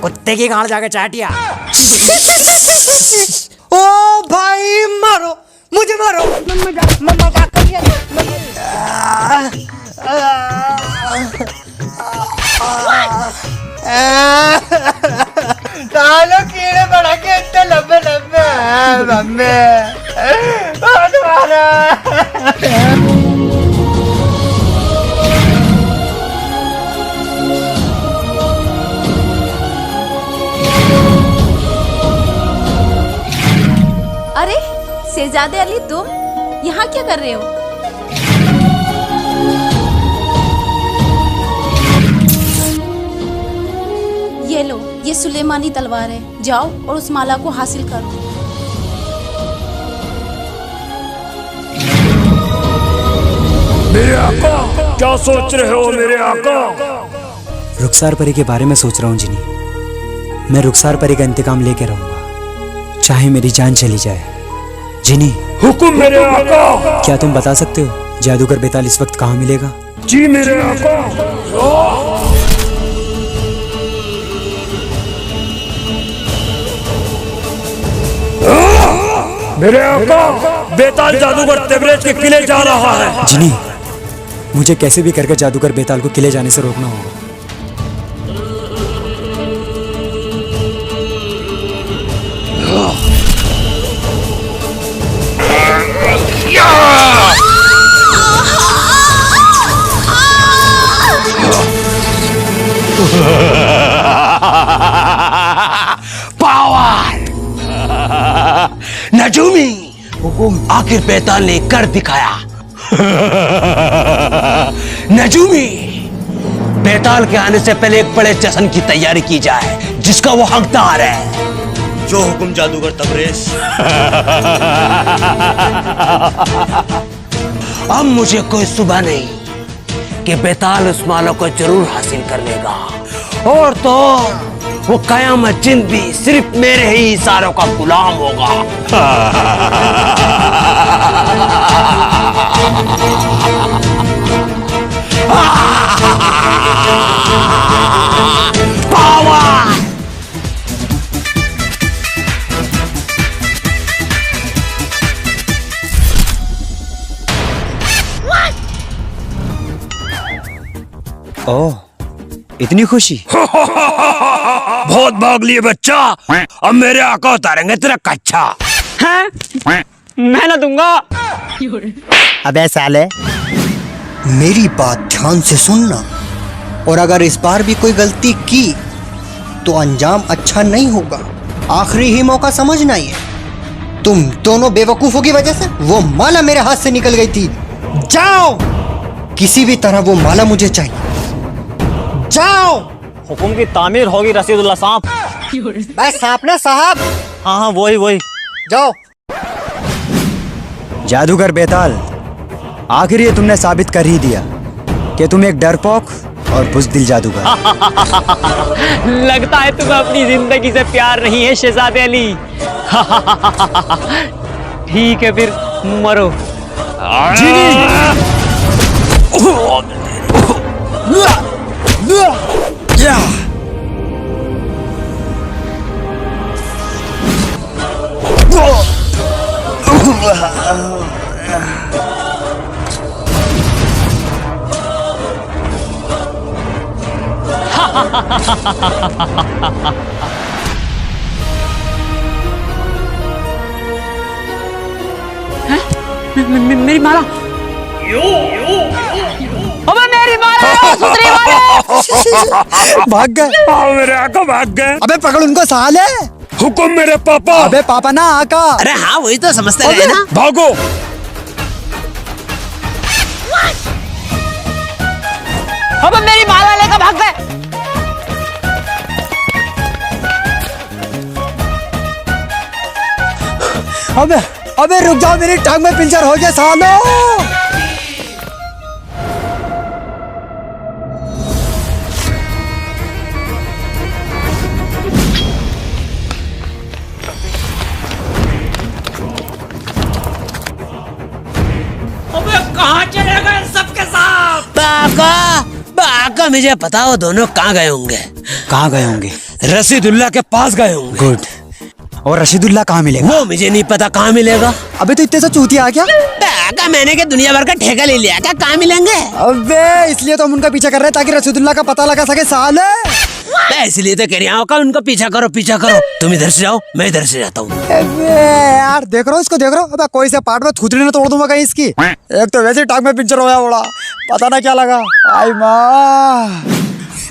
S6: कुत्ते की गांड जाके चाटिया।
S11: ओ भाई मारो, मुझे मारो। मजाक करिए। सालो कीड़े बड़ा के इतने लंबे लंबे लंबे तुम्हारा।
S8: अरे शहजादे अली, तुम यहाँ क्या कर रहे हो? ये लो, ये सुलेमानी तलवार है। जाओ और उस माला को हासिल करो।
S1: मेरे आका, क्या सोच रहे हो मेरे आका?
S5: रुखसार परी के बारे में सोच रहा हूँ जिनी। मैं रुखसार परी का इंतकाम लेके रहूंगा, चाहे मेरी जान चली जाए। जिनी,
S1: हुक्म मेरे आका।
S5: क्या तुम बता सकते हो जादूगर बेताल इस वक्त कहाँ मिलेगा?
S1: जी मेरे आका। मेरे आका, बेताल जादूगर तेबरेज के किले जा रहा है।
S5: जिनी, मुझे कैसे भी करके जादूगर बेताल को किले जाने से रोकना होगा।
S1: पावर नजूमी, हुकुम आखिर बेताल ने कर दिखाया। नजूमी, बेताल के आने से पहले एक बड़े जश्न की तैयारी की जाए जिसका वो हकदार है।
S12: जो हुकुम जादूगर तबरेज।
S1: अब मुझे कोई सुबह नहीं कि बेताल उस माला को जरूर हासिल कर लेगा, और तो वो कयामत जिंद भी सिर्फ मेरे ही इशारों का गुलाम होगा। पावर!
S5: ओह, इतनी खुशी।
S1: बहुत भाग लिए बच्चा, अब मेरे आका उतारेंगे तेरा कच्चा।
S6: हैं? मैं ना दूंगा।
S11: अबे साले, मेरी बात ध्यान से सुनना, और अगर इस बार भी कोई गलती की तो अंजाम अच्छा नहीं होगा। आखिरी ही मौका समझना ये। तुम दोनों बेवकूफों की वजह से वो माला मेरे हाथ से निकल गई थी। जाओ, किसी भी तरह वो माला मुझे चाहिए। जाओ।
S6: हुकुम की तामीर होगी रसीदुल्लाह साहब।
S11: बस सांप ना साहब।
S6: हाँ हाँ, वही।
S11: जाओ।
S5: जादूगर बेताल, आखिर ये तुमने साबित कर ही दिया कि तुम एक डरपोक और बुज़दिल जादूगर।
S6: लगता है तुम्हें अपनी जिंदगी से प्यार नहीं है शहजादे अली। ठीक है फिर मरो।
S7: मेरी माला। अबे मेरी माला सुतरी वाले।
S5: भाग गए।
S2: मेरे आका भाग गए।
S5: अबे पकड़ उनको साले।
S2: हुकुम मेरे पापा।
S5: अबे पापा ना आका।
S6: अरे हाँ वही तो समझते रहे ना।
S2: भागो।
S7: अबे मेरी माला लेकर भाग गए।
S5: अबे रुक जाओ, मेरी टांग में पिंचर हो गया सालो।
S7: अबे कहाँ चले गए सबके साथ?
S1: बाका मुझे पता हो दोनों कहाँ गए होंगे।
S6: कहाँ गए होंगे?
S1: रशीदुल्लाह के पास गए होंगे।
S6: गुड। और रशीदुल्लाह कहाँ मिलेगा?
S1: वो मुझे नहीं पता कहाँ मिलेगा।
S5: अबे तो इतने से चूतिया आ गया।
S1: बाका मैंने के दुनिया भर का ठेका ले लिया, क्या कहाँ मिलेंगे?
S5: अबे इसलिए तो हम उनका पीछा कर रहे हैं ताकि रशीदुल्लाह का पता लगा सके साले।
S1: इसलिए तो कह रही हूँ उनका पीछा करो पीछा करो। तुम इधर से जाओ, मैं इधर से जाता हूँ।
S5: यार देख रहा हूँ इसको, देख रहा हूँ। अबे कोई से पार्ट में थूथड़ी न तोड़ दूंगा कहीं इसकी। एक तो वैसे टांग में पिंचर होया बड़ा, पता ना क्या लगा। आई माँ,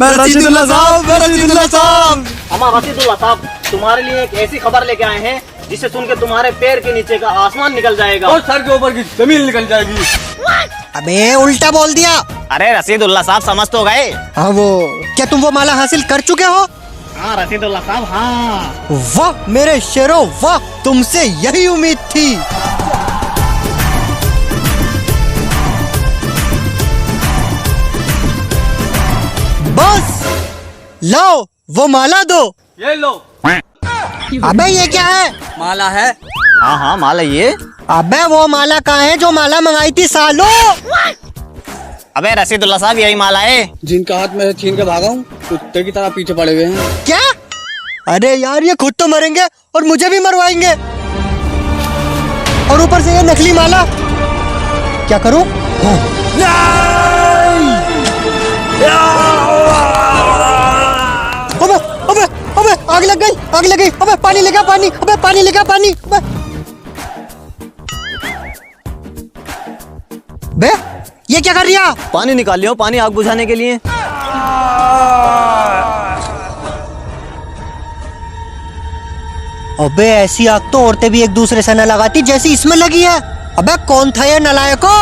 S5: मैं रशीदुल्लाह साहब, मैं रशीदुल्लाह साहब।
S17: हमारा रशीदुल्लाह साहब तुम्हारे लिए एक ऐसी खबर लेके आए हैं जिसे सुन के तुम्हारे पैर के नीचे का आसमान निकल जाएगा
S13: और सर के ऊपर की जमीन निकल जाएगी।
S11: अबे उल्टा बोल दिया।
S17: अरे रशीदुल्लाह साहब समझ तो गए।
S11: हाँ वो क्या तुम वो माला हासिल कर चुके हो?
S17: हाँ रशीदुल्लाह साहब हाँ।
S11: वाह मेरे शेरों वाह, तुमसे यही उम्मीद थी। बस लाओ वो माला दो।
S13: ये लो।
S11: अबे ये क्या है?
S6: माला है।
S17: हाँ हाँ माला ये।
S11: अबे वो माला कहाँ है जो माला मंगाई थी सालो?
S17: अबे रशीदुल्लाह साहब यही माला है
S13: जिनका हाथ में छीन के भागा हूँ, कुत्ते की तरह पीछे पड़े हुए हैं।
S11: क्या? अरे यार ये खुद तो मरेंगे और मुझे भी मरवाएंगे, और ऊपर से ये नकली माला। क्या करूं? अबे अबे अबे आग लग गई, आग लग गई। अबे पानी लेगा पानी, अबे पानी लेगा पानी। बे ये क्या कर रिया?
S17: पानी निकाल लियो, पानी आग बुझाने के लिए।
S11: अबे ऐसी आग तो औरतें भी एक दूसरे से न लगाती जैसी इसमें लगी है। अबे कौन था ये नालायको?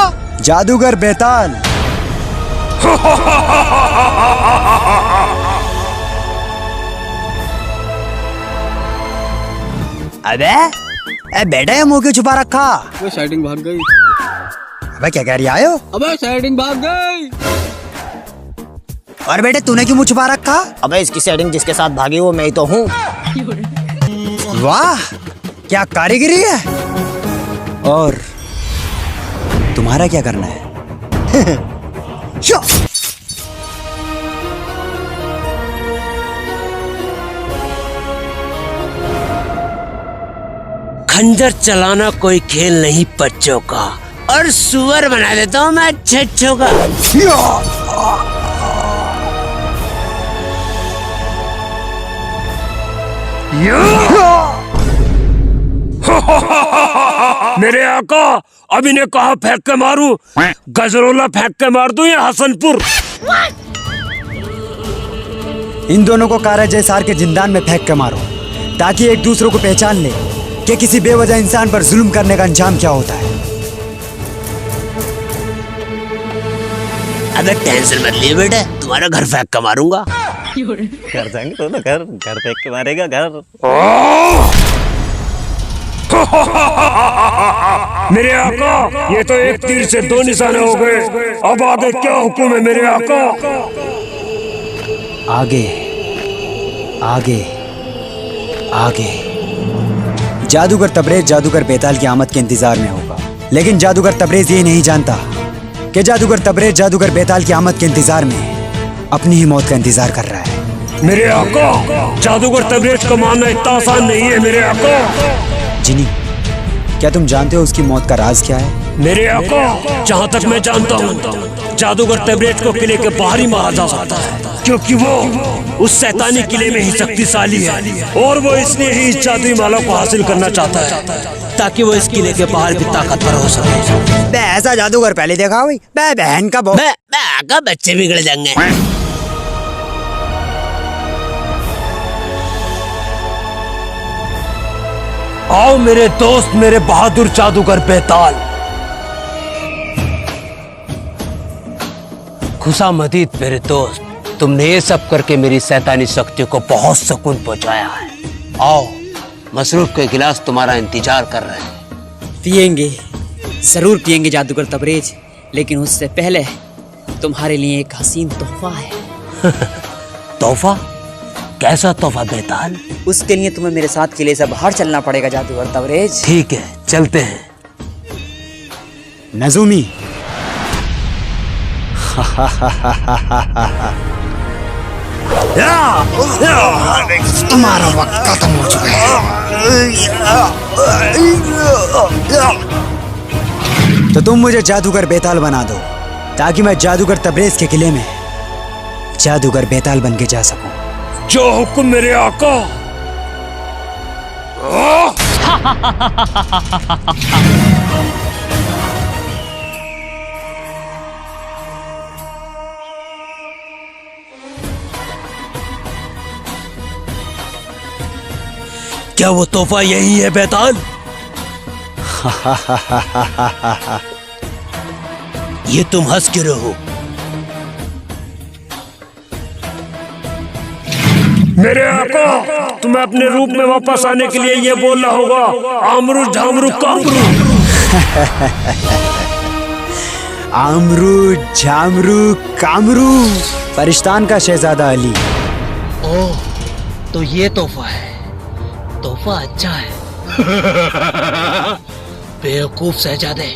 S5: जादूगर बेताल।
S6: अबे बेटा ये मुंह क्यों छुपा रखा?
S13: वो साइडिंग भाग गई।
S5: अबे क्या कह रही आयो?
S13: अबे साइडिंग भाग गई।
S6: और बेटे तूने क्यों मुंह छुपा रखा?
S17: अबे इसकी सेटिंग जिसके साथ भागी वो मैं ही तो हूँ।
S6: वाह क्या कारीगरी है। और तुम्हारा क्या करना है?
S1: खंजर चलाना कोई खेल नहीं बच्चों का, और सुअर बना देता हूँ मैं अच्छे का।
S2: मेरे आका अभी ने कहा फेंक के मारूं, गजरोला फेंक के मार दूं या हसनपुर?
S5: इन दोनों को कारा जयसार के जिंदान में फेंक के मारो, ताकि एक दूसरे को पहचान ले कि किसी बेवजह इंसान पर जुल्म करने का अंजाम क्या होता है।
S1: अबे टेंशन मत लिए बेटे, तुम्हारा घर फेंक के मारूंगा।
S17: घर जाएंगे तो ना, घर फेंक के मारेगा घर।
S2: मेरे आका ये तो एक तीर से दो निशाने हो गए, अब आगे क्या हुक्म है मेरे आका?
S5: आगे आगे आगे। जादूगर तबरेज जादूगर बेताल की आमद के इंतजार में होगा, लेकिन जादूगर तबरेज ये नहीं जानता कि जादूगर तबरेज जादूगर बेताल की आमद के इंतजार में अपनी ही मौत का इंतजार कर रहा है।
S2: मेरे आका जादूगर तबरेज को मारना इतना आसान नहीं है मेरे आका।
S5: जिनी क्या तुम जानते हो उसकी मौत का राज क्या है?
S2: मेरे आका जहाँ तक मैं जानता हूँ जादूगर तबरेज को किले के बाहर ही मारा जा सकता है।
S12: क्योंकि वो उस शैतानी किले में ही शक्तिशाली है और वो इसलिए ही इस जादुई माला को हासिल करना चाहता है ताकि वो इस किले के बाहर भी ताकतवर हो सके।
S6: बे ऐसा जादूगर पहले देखा भाई? बे बहन का
S1: आका बच्चे बिगड़ जाएंगे।
S12: आओ मेरे दोस्त, मेरे बहादुर जादूगर बेताल।
S1: खुशामदीद मेरे दोस्त, तुमने ये सब करके मेरी शैतानी शक्तियों को बहुत सुकून पहुंचाया है। आओ, मसरूफ के गिलास तुम्हारा इंतजार कर रहे हैं।
S7: पिएंगे, जरूर पिएंगे जादूगर तबरेज, लेकिन उससे पहले तुम्हारे लिए एक हसीन तोहफा है।
S1: तोहफा? कैसा तोहफा बेताल?
S7: उसके लिए तुम्हें मेरे साथ किले से बाहर चलना पड़ेगा जादूगर तबरेज।
S1: ठीक है, चलते हैं।
S6: नजूमी
S14: तुम्हारा वक्त खत्म हो चुका
S6: है। तो तुम मुझे जादूगर बेताल बना दो ताकि मैं जादूगर तबरेज के किले में जादूगर बेताल बन के जा सकूं।
S12: जो हुक्म मेरे आका।
S1: क्या वो तोहफा यही है बेताल? ये तुम हंस क्यों रहे हो?
S12: मेरे आका, तुम्हें अपने रूप में वापस आने के लिए ये बोलना होगा, आमरू झामरू कामरू।
S6: आमरू झामरू कामरू। फरिश्तान का शहजादा अली।
S1: ओह, तो ये तोहफा है। तोहफा अच्छा है। बेवकूफ शहजादे,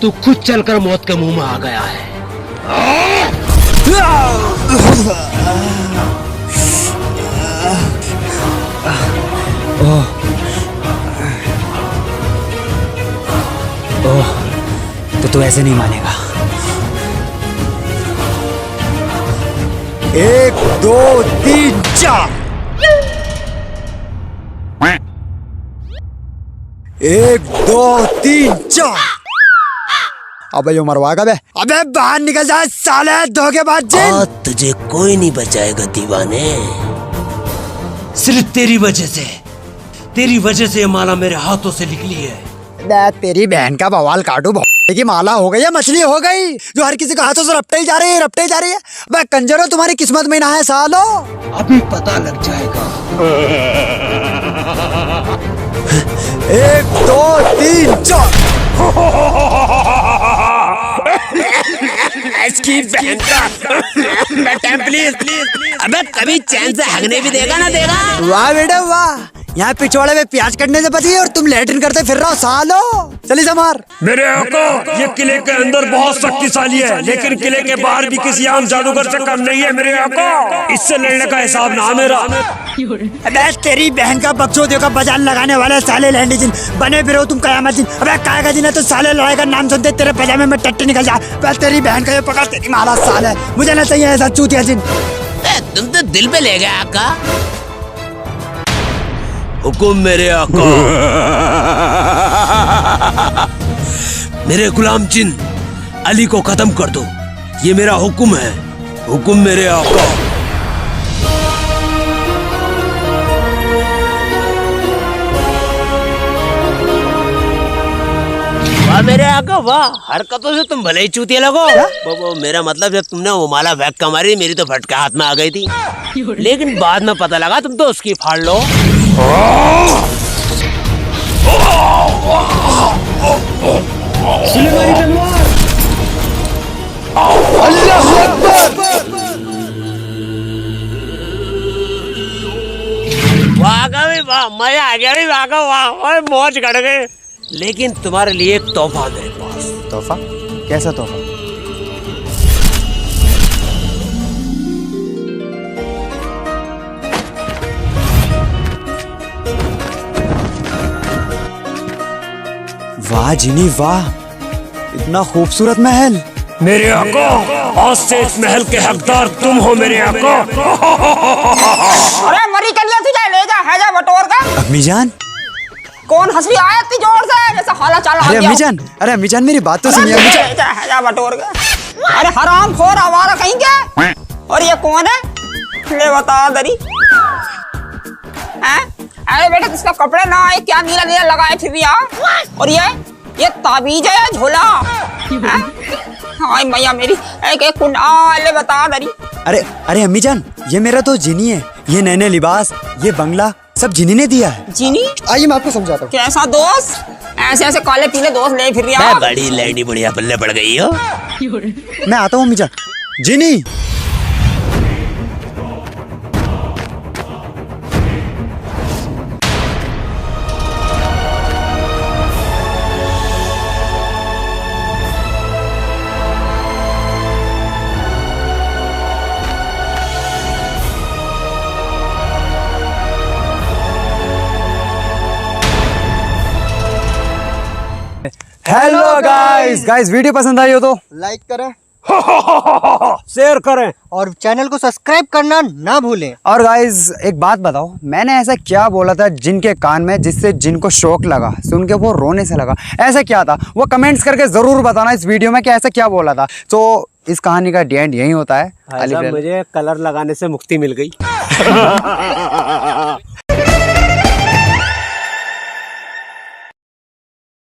S1: तू खुद चलकर मौत के मुंह में आ गया है।
S6: ओह, तो तू ऐसे नहीं मानेगा। 1 2 3 4। 1 2 3 4। अबे यो मरवाएगा बे। अबे बाहर निकल जा साले धोखेबाज जिन।
S1: आज तुझे कोई नहीं बचाएगा दीवाने। सिर्फ तेरी वजह से ये माला मेरे हाथों से निकली है।
S6: बे तेरी बहन का बवाल काटू की माला हो गई है, मछली हो गई जो हर किसी के हाथों से रपटे ही जा रही है। बे कंजरो, तुम्हारी किस्मत में ना है सालो।
S1: अभी पता लग जाएगा।
S6: 1 2 3 4।
S1: इसकी बहन का बेटा, प्लीज अबे कभी चैन से हगने भी देगा ना देगा।
S6: वाह बेटा वाह, यहाँ पिछवाड़े में प्याज कटने से बची और तुम लैट्रिन करते फिर रहे हो सालो। चली समार।
S12: मेरे आका, ये किले के अंदर बहुत शक्तिशाली है, लेकिन किले के बाहर भी किसी आम जादूगर से कम नहीं है मेरे आका। इससे लड़ने का हिसाब ना मेरा।
S6: अबे तेरी बहन का बकचोदियों का बजान लगाने वाले साले लैंडी जिन बने फिर हो तुम कयामत जिन। अबे काय का जिन है तो साले लड़ाई का नाम सुनते तेरे पजामे में टट्टी निकल जाए। तेरी बहन का ये पकड़, तेरी माला साले, मुझे ना चाहिए ऐसा चूतिया जिन।
S1: तुम तो दिल पे ले गए आका। हुकुम मेरे आका। मेरे गुलाम जिन अली को खत्म कर दो, ये मेरा हुक्म है। हुकुम मेरे आका। वाह मेरे आका वाह, हरकतों से तुम भले ही चूतिया लगो। वो मेरा मतलब जब तुमने वो माला फेंक मारी, मेरी तो फटका हाथ में आ गई थी, लेकिन बाद में पता लगा तुम तो उसकी फाड़ लो। वाह भी वाह, मजा आ गया भी वाह का वाह, मौज कट गए। लेकिन तुम्हारे लिए एक तोहफा मेरे पास।
S6: तोहफा? कैसा तोहफा? वाह जिनी वाह, इतना खूबसूरत महल,
S12: मेरे आका, आज से इस महल के हकदार तुम हो मेरे आका।
S4: अरे मरी चलिए तुझे ले जा है जा बटोर का।
S6: अम्मी जान,
S4: कौन हंसी आया इतनी जोर से जैसा हाला चाला
S6: अरे अम्मी जान मेरी बात तो सुनिए अम्मी जान।
S4: है जा बटोर का। अरे हराम खोर आवारा कहीं के। और ये कौन है? ले बता दरी। हैं? अरे बेटा किसका कपड़े ना आए क्या नीला नीला लगाए फिर भी और ये ताबीज है या झोला? हाय मैया मेरी एक एक कुंडल ले बता दरी।
S6: अरे अम्मी जान, ये मेरा तो जिनी है। ये नए नए लिबास, ये बंगला सब जिनी ने दिया है।
S4: जिनी?
S5: आइए मैं आपको समझाता हूँ।
S4: कैसा दोस्त? ऐसे ऐसे काले पीले दोस्त ले फिर रहा।
S3: बड़ी लैडी बढ़िया पल्ले पड़ गई हो।
S6: मैं आता हूँ अम्मी जान। जिनी, हेलो गाइस वीडियो पसंद आई हो तो
S11: लाइक करें,
S5: शेयर करें
S11: और चैनल को सब्सक्राइब करना ना भूलें।
S6: और गाइस एक बात बताओ, मैंने ऐसा क्या बोला था जिन के कान में जिससे जिनको शौक लगा, सुन के वो रोने से लगा? ऐसा क्या था वो कमेंट्स करके जरूर बताना इस वीडियो में कि ऐसा क्या बोला था। तो इस कहानी का एंड यही होता है।
S2: मुझे कलर लगाने से मुक्ति मिल गई।